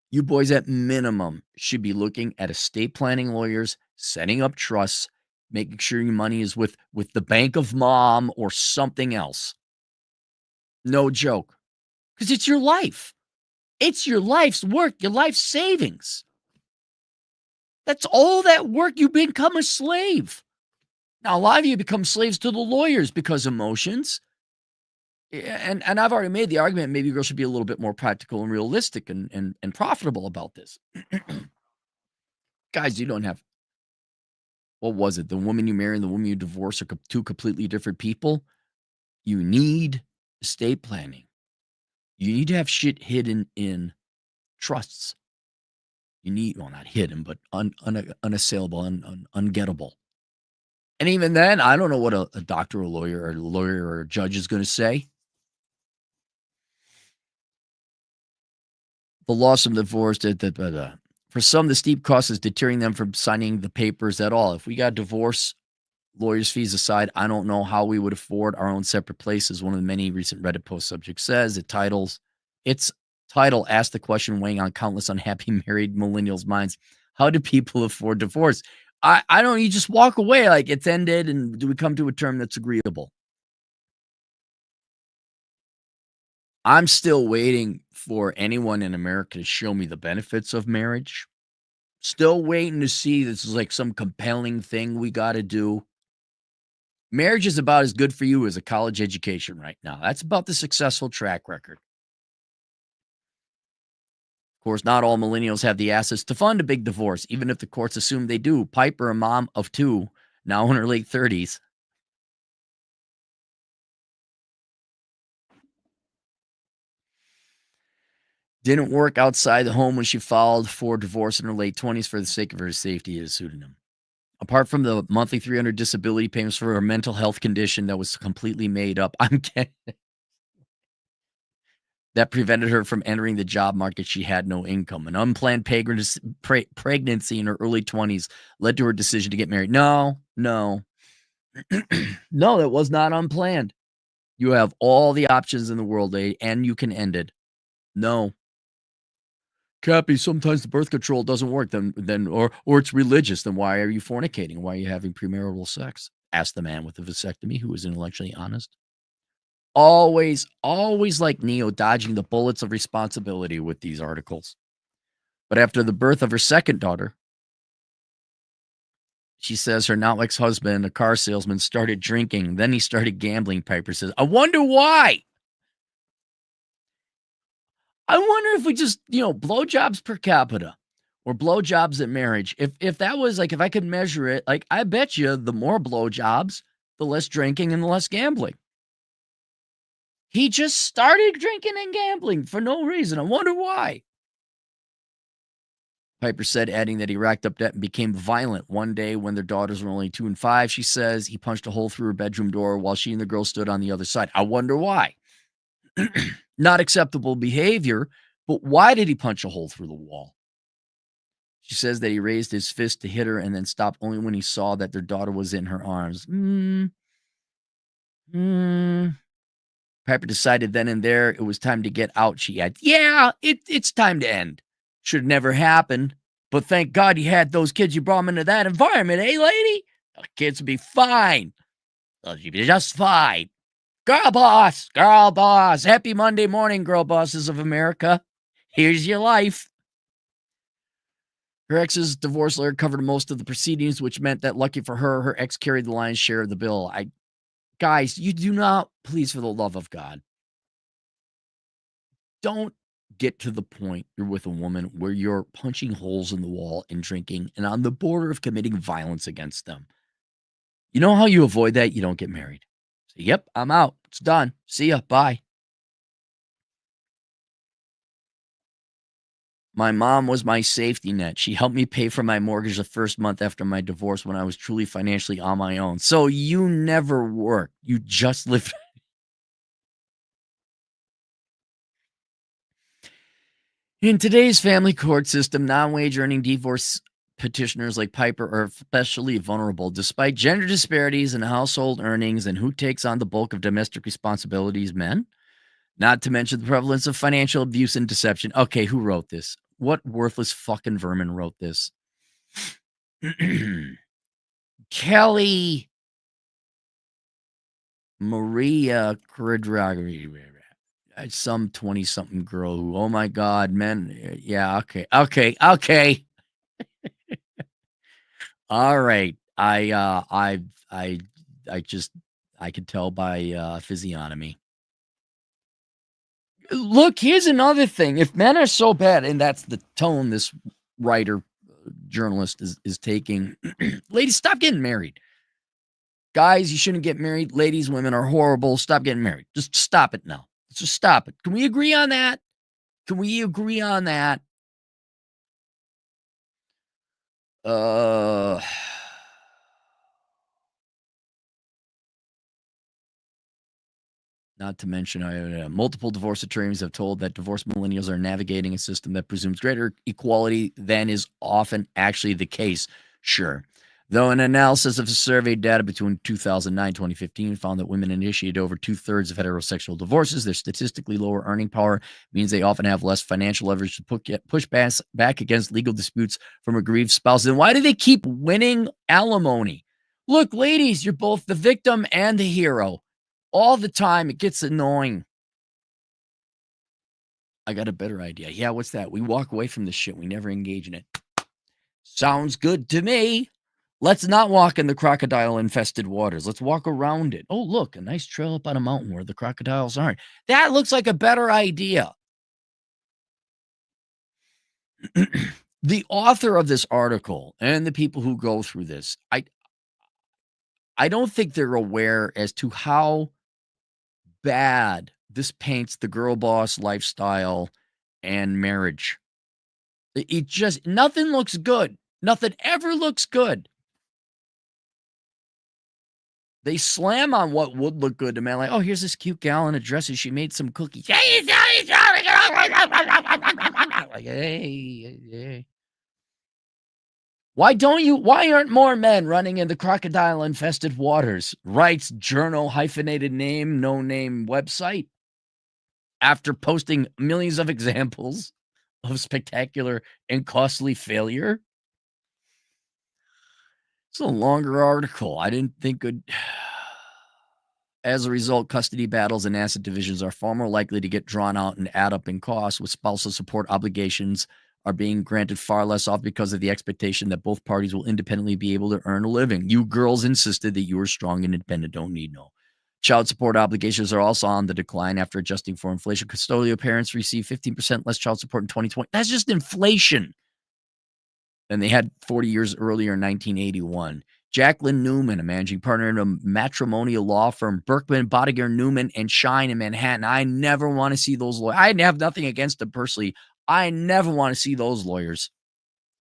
you boys at minimum should be looking at estate planning lawyers, setting up trusts, making sure your money is with the bank of mom or something else. No joke. Because it's your life. It's your life's work, your life's savings. That's all that work. You become a slave. Now, a lot of you become slaves to the lawyers because emotions. And I've already made the argument maybe girls should be a little bit more practical and realistic and profitable about this. Guys, you don't have, what was it? The woman you marry and the woman you divorce are two completely different people. You need estate planning. You need to have shit hidden in trusts. You need, well, not hidden, but unassailable, ungettable. And even then, I don't know what a doctor or a lawyer or a judge is going to say. The loss of divorce, for some, the steep cost is deterring them from signing the papers at all. If we got divorce, lawyers' fees aside, I don't know how we would afford our own separate places. One of the many recent Reddit post subjects says its title asked the question weighing on countless unhappy married millennials' minds. How do people afford divorce? I don't, you just walk away like it's ended, and do we come to a term that's agreeable? I'm still waiting for anyone in America to show me the benefits of marriage. Still waiting to see this is like some compelling thing we got to do. Marriage is about as good for you as a college education right now. That's about the successful track record. Of course, not all millennials have the assets to fund a big divorce, even if the courts assume they do. Piper, a mom of two, now in her late 30s. Didn't work outside the home when she filed for divorce in her late 20s for the sake of her safety as a pseudonym. Apart from the monthly $300 disability payments for her mental health condition that was completely made up, I'm kidding. That prevented her from entering the job market. She had no income. An unplanned pregnancy in her early 20s led to her decision to get married. No. No, that was not unplanned. You have all the options in the world, and you can end it. No. Cappy, sometimes the birth control doesn't work, or it's religious. Then why are you fornicating? Why are you having premarital sex? Asked the man with the vasectomy, who was intellectually honest. always like Neo dodging the bullets of responsibility with these articles. But after the birth of her second daughter, she says her now ex-husband, a car salesman, started drinking. Then he started gambling, Piper says. I wonder why. I wonder if we just, blowjobs per capita or blowjobs at marriage. If that was like, if I could measure it, like, I bet you the more blowjobs, the less drinking and the less gambling. He just started drinking and gambling for no reason. I wonder why. Piper said, adding that he racked up debt and became violent. One day when their daughters were only 2 and 5, she says he punched a hole through her bedroom door while she and the girl stood on the other side. I wonder why. Not acceptable behavior, but why did he punch a hole through the wall? She says that he raised his fist to hit her and then stopped only when he saw that their daughter was in her arms. Piper decided then and there it was time to get out. She had, it's time to end. Should have never happened. But thank God you had those kids. You brought them into that environment, eh, lady? The kids would be fine. They'd be just fine. Girl boss. Happy Monday morning, girl bosses of America. Here's your life. Her ex's divorce lawyer covered most of the proceedings, which meant that, lucky for her, her ex carried the lion's share of the bill. Guys, you do not, please, for the love of God, don't get to the point you're with a woman where you're punching holes in the wall and drinking and on the border of committing violence against them. You know how you avoid that? You don't get married. Say, yep, I'm out. It's done. See ya. Bye. My mom was my safety net. She helped me pay for my mortgage the first month after my divorce when I was truly financially on my own. So you never worked. You just lived. In today's family court system, non-wage earning divorce petitioners like Piper are especially vulnerable. Despite gender disparities in household earnings and who takes on the bulk of domestic responsibilities, men, not to mention the prevalence of financial abuse and deception. Okay, who wrote this? What worthless fucking vermin wrote this? Kelly Maria Quadragri, some 20-something girl who, oh my God, men. Yeah, okay. All right. I could tell by physiognomy. Look, here's another thing. If men are so bad, and that's the tone this writer, journalist is taking, ladies, stop getting married. Guys, you shouldn't get married. Ladies, women are horrible. Stop getting married. Just stop it now. Let's just stop it. Can we agree on that? Not to mention, multiple divorce attorneys have told that divorced millennials are navigating a system that presumes greater equality than is often actually the case. Sure. Though an analysis of survey data between 2009 and 2015 found that women initiated over 2/3 of heterosexual divorces, their statistically lower earning power means they often have less financial leverage to push back against legal disputes from aggrieved spouses. And why do they keep winning alimony? Look, ladies, you're both the victim and the hero. All the time. It gets annoying. I got a better idea. Yeah, what's that? We walk away from this shit. We never engage in it. Sounds good to me. Let's not walk in the crocodile-infested waters. Let's walk around it. Oh, look, a nice trail up on a mountain where the crocodiles aren't. That looks like a better idea. The author of this article and the people who go through this, I don't think they're aware as to how bad this paints the girl boss lifestyle and marriage. It just, nothing looks good. Nothing ever looks good. They slam on what would look good to man. Like, oh, here's this cute gal in a dress and she made some cookies. Like, hey. Why aren't more men running in the crocodile infested waters? Writes journal hyphenated name, no name website. After posting millions of examples of spectacular and costly failure. It's a longer article. I didn't think As a result, custody battles and asset divisions are far more likely to get drawn out and add up in costs, with spousal support obligations are being granted far less often because of the expectation that both parties will independently be able to earn a living. You girls insisted that you were strong and independent, don't need no. Child support obligations are also on the decline after adjusting for inflation. Custodial parents receive 15% less child support in 2020. That's just inflation than they had 40 years earlier in 1981. Jacqueline Newman, a managing partner in a matrimonial law firm, Berkman, Bodiger, Newman, and Shine in Manhattan. I never want to see those lawyers. I have nothing against them personally. I never want to see those lawyers.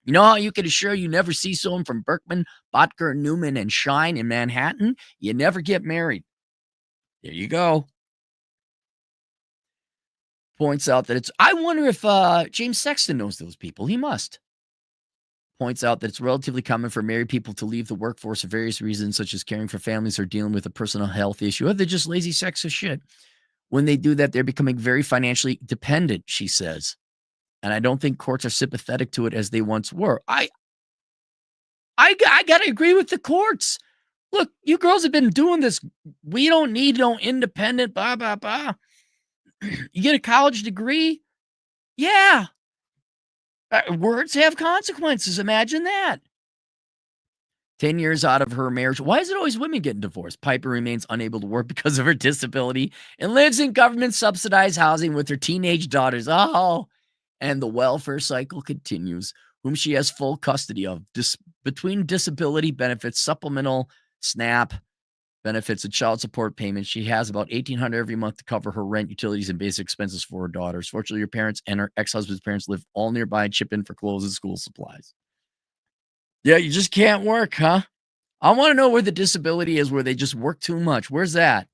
You know how you can assure you never see someone from Berkman, Botker, Newman, and Shine in Manhattan? You never get married. There you go. Points out that I wonder if James Sexton knows those people. He must. Points out that it's relatively common for married people to leave the workforce for various reasons, such as caring for families or dealing with a personal health issue, or they're just lazy sexist shit. When they do that, they're becoming very financially dependent, she says. And I don't think courts are sympathetic to it as they once were. I got to agree with the courts. Look, you girls have been doing this. We don't need no independent, blah, blah, blah. You get a college degree? Yeah. Words have consequences. Imagine that. 10 years out of her marriage. Why is it always women getting divorced? Piper remains unable to work because of her disability and lives in government-subsidized housing with her teenage daughters. Oh, and the welfare cycle continues, whom she has full custody of. Between disability benefits, supplemental SNAP benefits, and child support payments, she has about $1,800 every month to cover her rent, utilities, and basic expenses for her daughters. Fortunately, her parents and her ex-husband's parents live all nearby and chip in for clothes and school supplies. Yeah, you just can't work, huh? I want to know where the disability is, where they just work too much. Where's that?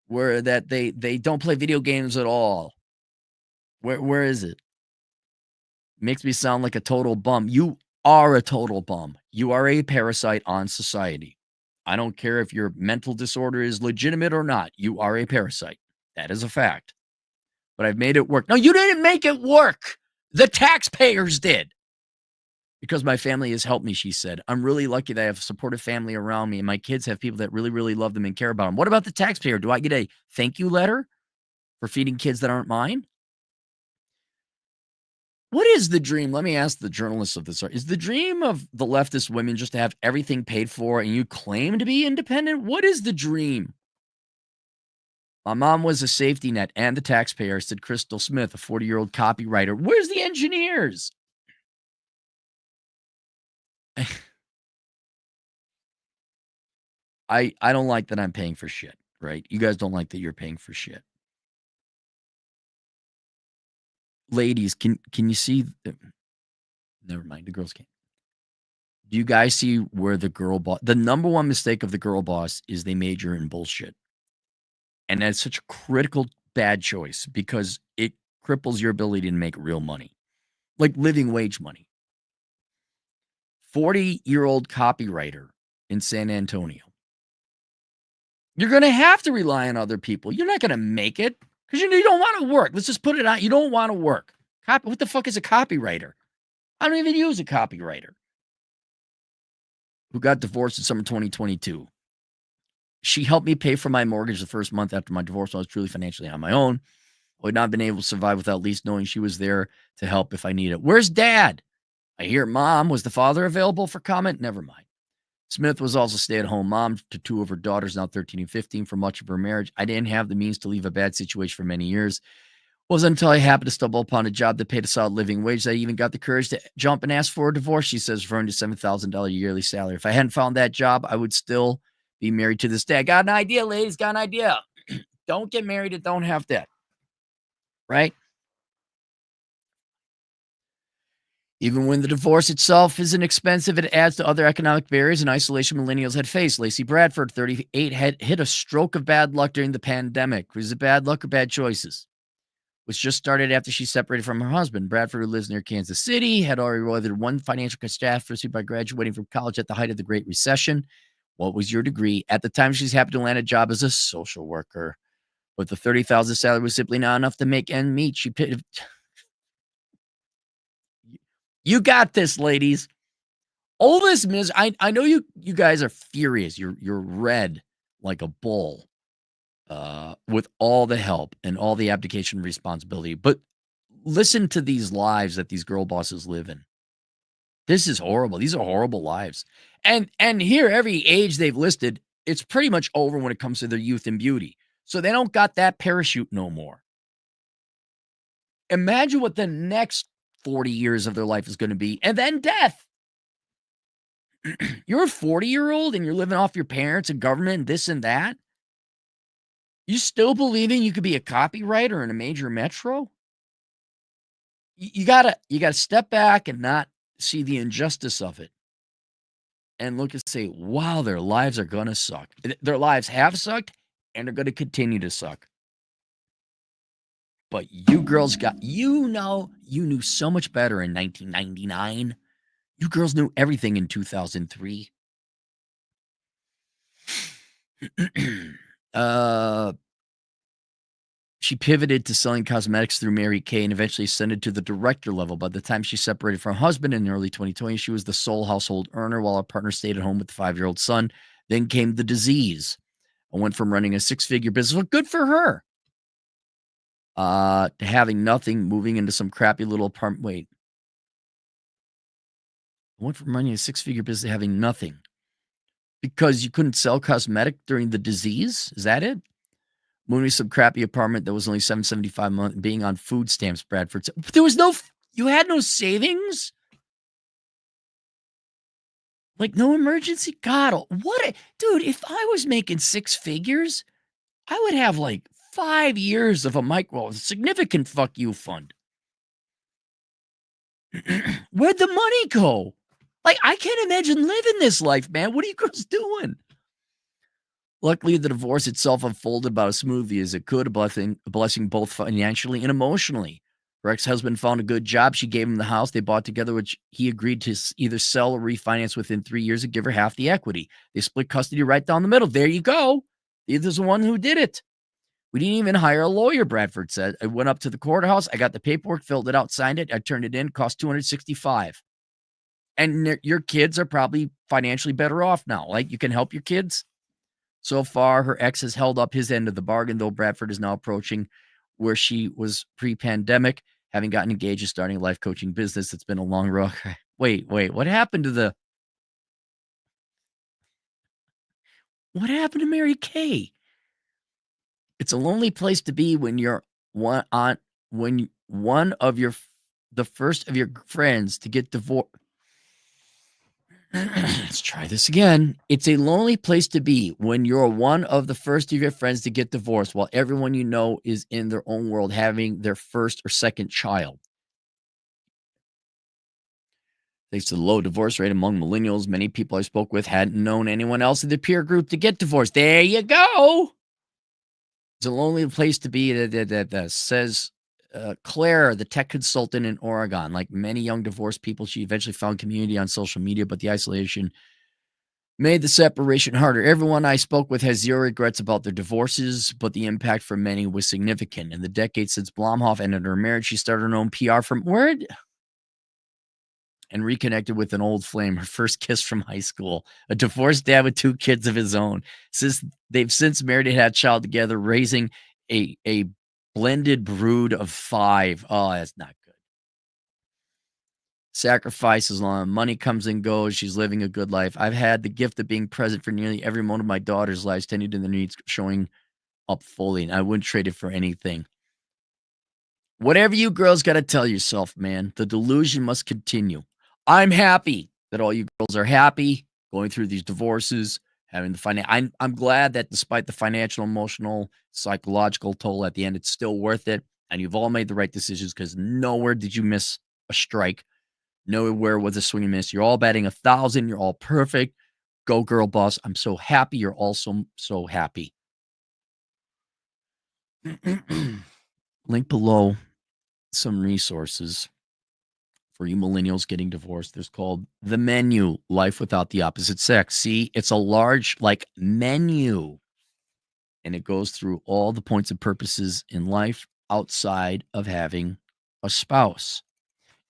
Where that they don't play video games at all. Where is it? Makes me sound like a total bum. You are a total bum. You are a parasite on society. I don't care if your mental disorder is legitimate or not. You are a parasite. That is a fact. But I've made it work. No, you didn't make it work. The taxpayers did. Because my family has helped me, she said. I'm really lucky that I have a supportive family around me, and my kids have people that really, really love them and care about them. What about the taxpayer? Do I get a thank you letter for feeding kids that aren't mine? What is the dream? Let me ask the journalists of this. Is the dream of the leftist women just to have everything paid for and you claim to be independent? What is the dream? My mom was a safety net and the taxpayer, said Crystal Smith, a 40-year-old copywriter. Where's the engineers? I don't like that I'm paying for shit, right? You guys don't like that you're paying for shit. Ladies, can you see? Never mind, the girls can't. Do you guys see where the girl boss? The number one mistake of the girl boss is they major in bullshit, and that's such a critical bad choice because it cripples your ability to make real money, like living wage money. 40-year-old copywriter in San Antonio. You're going to have to rely on other people. You're not going to make it because you don't want to work. Let's just put it out. You don't want to work. What the fuck is a copywriter? I don't even use a copywriter. Who got divorced in summer 2022. She helped me pay for my mortgage the first month after my divorce. I was truly financially on my own. I would not have been able to survive without at least knowing she was there to help if I need it. Where's dad? I hear mom. Was the father available for comment? Never mind. Smith was also stay-at-home mom to two of her daughters, now 13 and 15, for much of her marriage. I didn't have the means to leave a bad situation for many years. It wasn't until I happened to stumble upon a job that paid a solid living wage that I even got the courage to jump and ask for a divorce, she says, referring to $7,000 yearly salary. If I hadn't found that job, I would still be married to this day. I got an idea, ladies. Got an idea. Don't get married and don't have debt. Right? Even when the divorce itself isn't expensive, it adds to other economic barriers and isolation millennials had faced. Lacey Bradford, 38, had hit a stroke of bad luck during the pandemic. Was it bad luck or bad choices? Which just started after she separated from her husband. Bradford, who lives near Kansas City, had already weathered one financial catastrophe by graduating from college at the height of the Great Recession. What was your degree? At the time, she's happy to land a job as a social worker. But the $30,000 salary was simply not enough to make ends meet. She pitted. You got this, ladies. All this I know you guys are furious. You're red like a bull with all the help and all the abdication of responsibility. But listen to these lives that these girl bosses live in. This is horrible. These are horrible lives. And here, every age they've listed, it's pretty much over when it comes to their youth and beauty. So they don't got that parachute no more. Imagine what the next 40 years of their life is going to be, and then death. You're a 40-year-old and you're living off your parents and government and this and that. You still believing you could be a copywriter in a major metro? You gotta step back and not see the injustice of it, and look and say, wow, their lives are gonna suck. Their lives have sucked, and they're gonna continue to suck. But you girls you knew so much better in 1999. You girls knew everything in 2003. She pivoted to selling cosmetics through Mary Kay and eventually ascended to the director level. By the time she separated from her husband in the early 2020s, she was the sole household earner while her partner stayed at home with the 5-year-old son. Then came the disease. I went from running a 6-figure business, well, good for her, to having nothing, moving into some crappy little apartment. Wait. I went from running a 6-figure business to having nothing because you couldn't sell cosmetic during the disease? Is that it? Moving to some crappy apartment that was only $775 a month, being on food stamps, Bradford said. There was you had no savings? Like no emergency? God, dude, if I was making 6 figures, I would have like 5 years of a significant fuck you fund. Where'd the money go? Like, I can't imagine living this life, man. What are you girls doing? Luckily, the divorce itself unfolded about as smoothly as it could, a blessing both financially and emotionally. Her ex-husband found a good job. She gave him the house they bought together, which he agreed to either sell or refinance within 3 years and give her half the equity. They split custody right down the middle. There you go. There's the one who did it. We didn't even hire a lawyer, Bradford said. I went up to the courthouse. I got the paperwork, filled it out, signed it. I turned it in, cost $265. And your kids are probably financially better off now. Like, you can help your kids. So far, her ex has held up his end of the bargain, though Bradford is now approaching where she was pre-pandemic, having gotten engaged and starting a life coaching business. It's been a long road. Wait, what happened to Mary Kay? It's a lonely place to be when you're the first of your friends to get divorced. Let's try this again. It's a lonely place to be when you're one of the first of your friends to get divorced while everyone you know is in their own world having their first or second child. Thanks to the low divorce rate among millennials, many people I spoke with hadn't known anyone else in their peer group to get divorced. There you go. It's a lonely place to be, that says Claire, the tech consultant in Oregon. Like many young divorced people, she eventually found community on social media, but the isolation made the separation harder. Everyone I spoke with has zero regrets about their divorces, but the impact for many was significant. In the decade since Blomhoff ended her marriage, she started her own PR firm and reconnected with an old flame, her first kiss from high school, a divorced dad with 2 kids of his own. They've since married and had a child together, raising a blended brood of 5. Oh, that's not good. Sacrifices long. Money comes and goes. She's living a good life. I've had the gift of being present for nearly every moment of my daughter's lives, tending to their needs, showing up fully, and I wouldn't trade it for anything. Whatever you girls got to tell yourself, man, the delusion must continue. I'm happy that all you girls are happy going through these divorces, having the I'm glad that despite the financial, emotional, psychological toll at the end, it's still worth it. And you've all made the right decisions because nowhere did you miss a strike. Nowhere was a swing and miss. You're all batting 1,000. You're all perfect. Go, girl boss. I'm so happy. You're also so happy. Link below some resources for you millennials getting divorced. There's called The Menu, Life Without the Opposite Sex. See, it's a large menu, and it goes through all the points and purposes in life outside of having a spouse.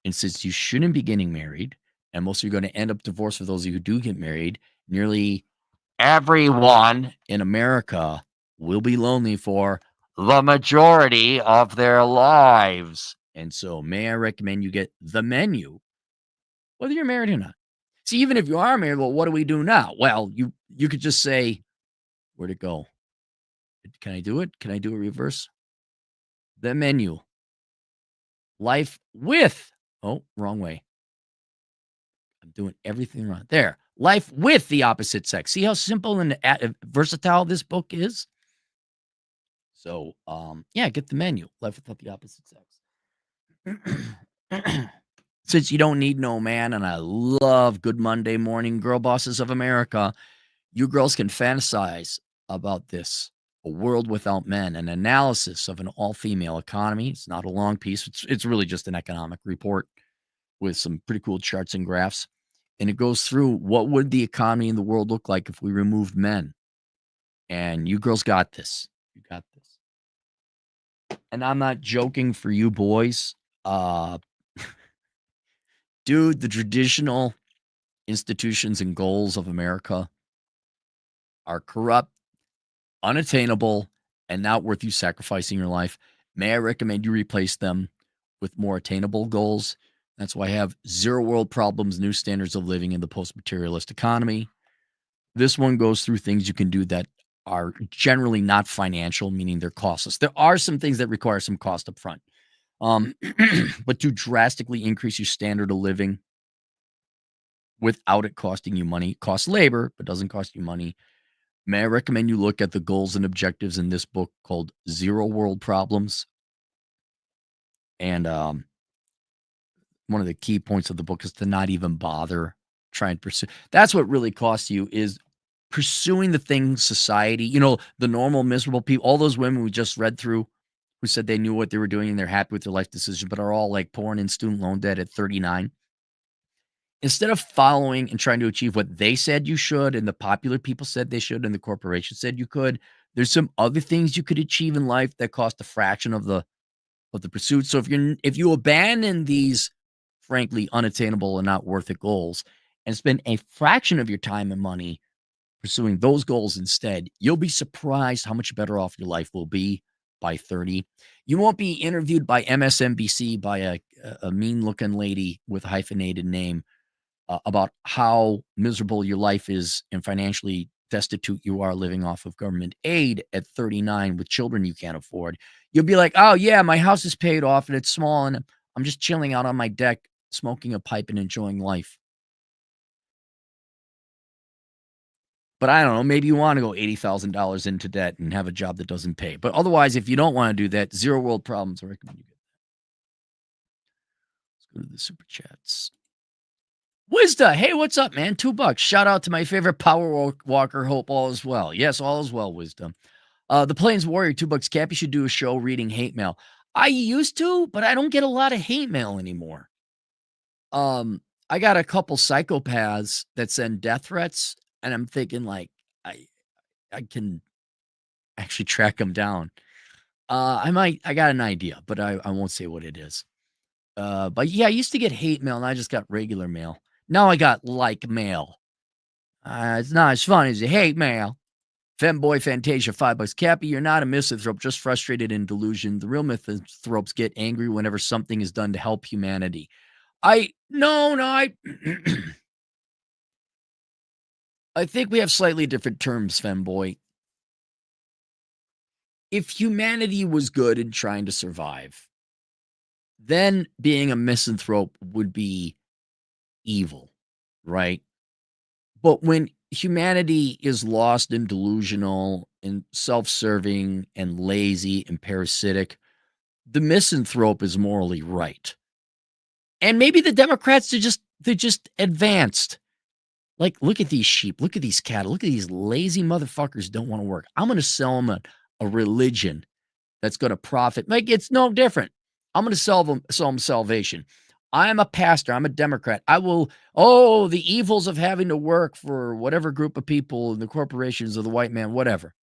And since you shouldn't be getting married, and most of you are going to end up divorced for those of you who do get married, nearly everyone in America will be lonely for the majority of their lives. And so, may I recommend you get the menu, whether you're married or not. See, even if you are married, well, what do we do now? Well, you could just say, where'd it go? Can I do it? Can I do a reverse? The menu. Life with, oh, wrong way. I'm doing everything wrong. There. Life with the opposite sex. See how simple and versatile this book is? So, yeah, get the menu. Life without the opposite sex. Since you don't need no man, and I love Good Monday Morning Girl Bosses of America, you girls can fantasize about this. A world without men, an analysis of an all-female economy. It's not a long piece. It's really just an economic report with some pretty cool charts and graphs. And it goes through what would the economy in the world look like if we removed men. And you girls got this. You got this. And I'm not joking for you boys. Dude, the traditional institutions and goals of America are corrupt, unattainable, and not worth you sacrificing your life. May I recommend you replace them with more attainable goals? That's why I have Zero World Problems, New Standards of Living in the Post-Materialist Economy. This one goes through things you can do that are generally not financial, meaning they're costless. There are some things that require some cost up front. But to drastically increase your standard of living without it costing you money, costs labor, but doesn't cost you money. May I recommend you look at the goals and objectives in this book called Zero World Problems? And one of the key points of the book is to not even bother trying to pursue. That's what really costs you, is pursuing the things society, the normal miserable people, all those women we just read through who said they knew what they were doing and they're happy with their life decision, but are all like pouring in student loan debt at 39. Instead of following and trying to achieve what they said you should, and the popular people said they should, and the corporation said you could, there's some other things you could achieve in life that cost a fraction of the pursuit. So if you abandon these frankly unattainable and not worth it goals and spend a fraction of your time and money pursuing those goals instead, you'll be surprised how much better off your life will be by 30. You won't be interviewed by MSNBC by a mean-looking lady with a hyphenated name about how miserable your life is and financially destitute you are living off of government aid at 39 with children you can't afford. You'll be like, oh, yeah, my house is paid off and it's small and I'm just chilling out on my deck, smoking a pipe and enjoying life. But I don't know, maybe you want to go $80,000 into debt and have a job that doesn't pay. But otherwise, if you don't want to do that, Zero World Problems, I recommend you get that. Let's go to the super chats. Wisda, hey, what's up, man? $2. Shout out to my favorite power walker. Hope all is well. Yes, all is well, Wisdom. The Plains Warrior, $2. Cap, you should do a show reading hate mail. I used to, but I don't get a lot of hate mail anymore. I got a couple psychopaths that send death threats, and I'm thinking like I can actually track them down. I got an idea, but I won't say what it is. But yeah, I used to get hate mail and I just got regular mail. Now I got like mail. It's not as fun as the hate mail. Femboy Fantasia, $5. Cappy, you're not a misanthrope, just frustrated in delusion. The real misanthropes get angry whenever something is done to help humanity. I think we have slightly different terms, Femboy. If humanity was good in trying to survive, then being a misanthrope would be evil, right? But when humanity is lost and delusional and self-serving and lazy and parasitic, the misanthrope is morally right. And maybe the Democrats they're just advanced. Like, look at these sheep, look at these cattle, look at these lazy motherfuckers don't want to work. I'm going to sell them a religion that's going to profit. Like, it's no different. I'm going to sell them salvation. I'm a pastor. I'm a Democrat. I will, the evils of having to work for whatever group of people in the corporations of the white man, whatever.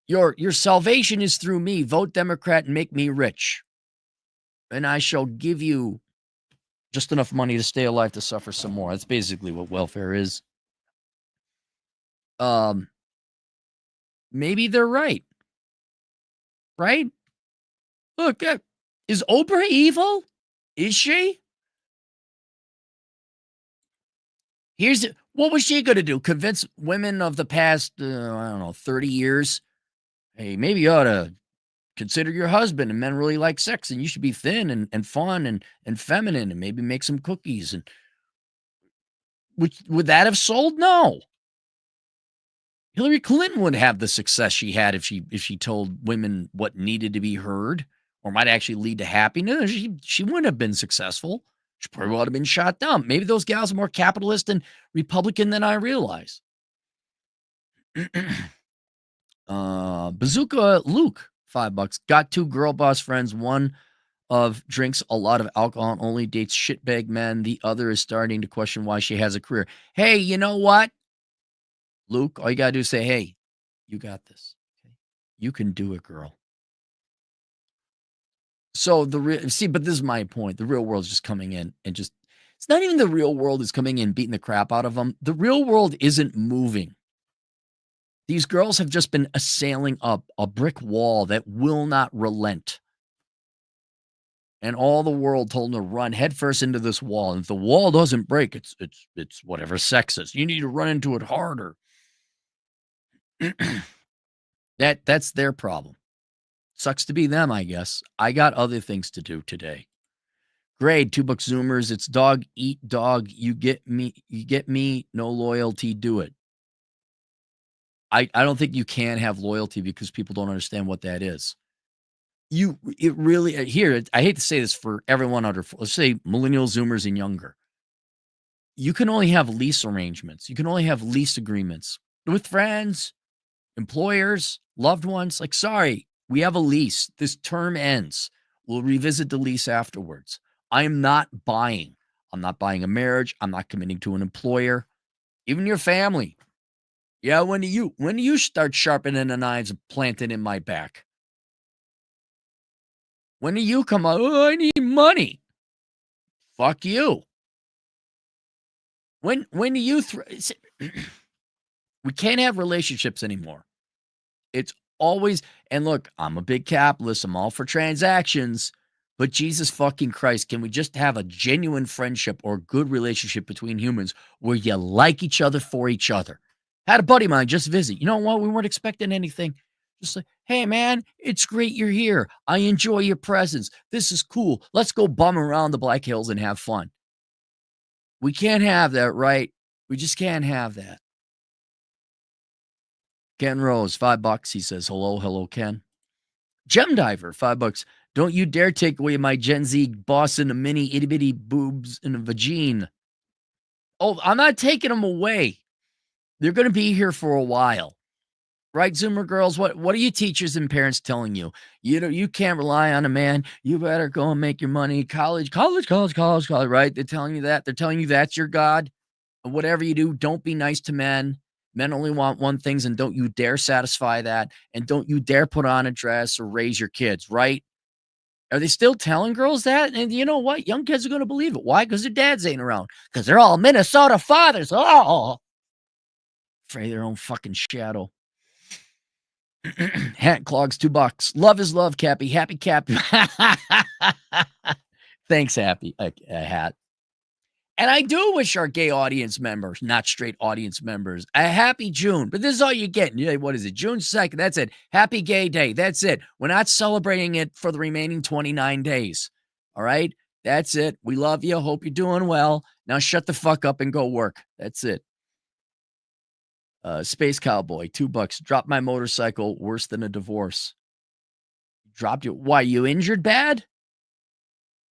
Your salvation is through me. Vote Democrat and make me rich. And I shall give you just enough money to stay alive to suffer some more. That's basically what welfare is. Um, maybe they're right. Right? Look, is Oprah evil? Is she? What was she gonna do? Convince women of the past, I don't know, 30 years? Hey, maybe you ought to consider your husband, and men really like sex, and you should be thin and fun and feminine and maybe make some cookies. And would that have sold? No. Hillary Clinton would have the success she had if she told women what needed to be heard or might actually lead to happiness. She wouldn't have been successful. She probably would have been shot down. Maybe those gals are more capitalist and Republican than I realize. Bazooka Luke, $5. Got two girl boss friends. One of drinks a lot of alcohol and only dates shitbag men. The other is starting to question why she has a career. Hey, you know what, Luke? All you gotta do is say, "Hey, you got this. Okay? You can do it, girl." So but this is my point. The real world's just coming in and just it's not even the real world is coming in beating the crap out of them. The real world isn't moving. These girls have just been assailing up a brick wall that will not relent. And all the world told them to run headfirst into this wall. And if the wall doesn't break, it's whatever sex is. You need to run into it harder. That's their problem. Sucks to be them, I guess. I got other things to do today. Grade, $2 Zoomers. It's dog eat dog. You get me, no loyalty, do it. I don't think you can have loyalty because people don't understand what that is. It really here, I hate to say this for everyone under, let's say millennial Zoomers and younger. You can only have lease arrangements. You can only have lease agreements with friends, employers, loved ones. Like, sorry, we have a lease. This term ends. We'll revisit the lease afterwards. I am not buying. I'm not buying a marriage. I'm not committing to an employer, even your family. Yeah, when do you start sharpening the knives and planting in my back? When do you come out? Oh, I need money. Fuck you. When do you we can't have relationships anymore. It's always, and look, I'm a big capitalist. I'm all for transactions, but Jesus fucking Christ, can we just have a genuine friendship or good relationship between humans where you like each other for each other? Had a buddy of mine just visit. You know what? We weren't expecting anything. Just like, hey, man, it's great you're here. I enjoy your presence. This is cool. Let's go bum around the Black Hills and have fun. We can't have that, right? We just can't have that. Ken Rose, $5. He says, hello, Ken. Gem Diver, $5. Don't you dare take away my Gen Z boss in a mini itty bitty boobs and a vagine. Oh, I'm not taking them away. They're going to be here for a while. Right, Zoomer girls? What are you teachers and parents telling you? You can't rely on a man. You better go and make your money. College, right? They're telling you that. They're telling you that's your God. Whatever you do, don't be nice to men. Men only want one thing, and don't you dare satisfy that. And don't you dare put on a dress or raise your kids, right? Are they still telling girls that? And you know what? Young kids are going to believe it. Why? Because their dads ain't around. Because they're all Minnesota fathers. Oh, afraid of their own fucking shadow. Hat clogs, $2. Love is love, Cappy. Happy Cappy. Thanks, Happy. A hat. And I do wish our gay audience members, not straight audience members, a happy June. But this is all you get. What is it? June 2nd. That's it. Happy Gay Day. That's it. We're not celebrating it for the remaining 29 days. All right? That's it. We love you. Hope you're doing well. Now shut the fuck up and go work. That's it. Space Cowboy, $2. Dropped my motorcycle. Worse than a divorce. Dropped you. Why? You injured bad?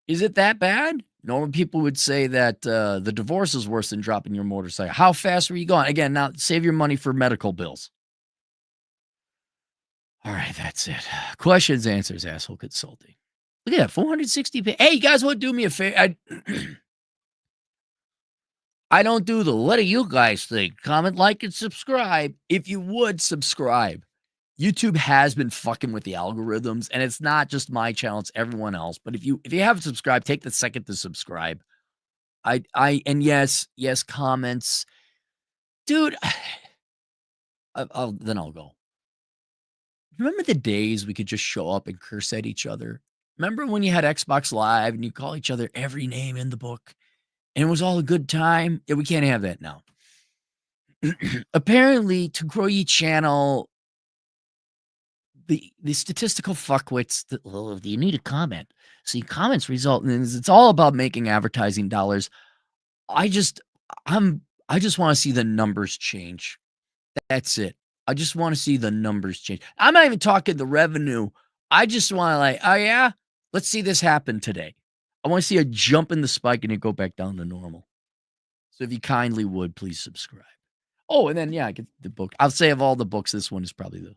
Is it that bad? Normal people would say that the divorce is worse than dropping your motorcycle. How fast were you going? Again, now save your money for medical bills. All right, that's it. Questions, answers, asshole consulting. Look at that, 460. Hey, you guys want to do me a favor? I don't do the what do you guys think? Comment, like, and subscribe. If you would subscribe. YouTube has been fucking with the algorithms, and it's not just my channel, it's everyone else. But if you haven't subscribed, take the second to subscribe. And yes, comments. Dude, then I'll go. Remember the days we could just show up and curse at each other? Remember when you had Xbox Live and you call each other every name in the book and it was all a good time? Yeah, we can't have that now. Apparently, to grow your channel, the statistical fuckwits, you need a comment. See, comments result in it's all about making advertising dollars. I just want to see the numbers change. That's it. I just want to see the numbers change. I'm not even talking the revenue. I just want to oh yeah, let's see this happen today. I want to see a jump in the spike and it go back down to normal. So if you kindly would, please subscribe. Oh, and then I get the book. I'll say of all the books, this one is probably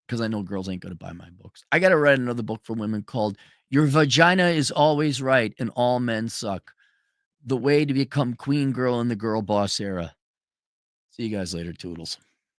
because I know girls ain't going to buy my books. I got to read another book for women called Your Vagina is Always Right and All Men Suck. The Way to Become Queen Girl in the Girl Boss Era. See you guys later, Toodles.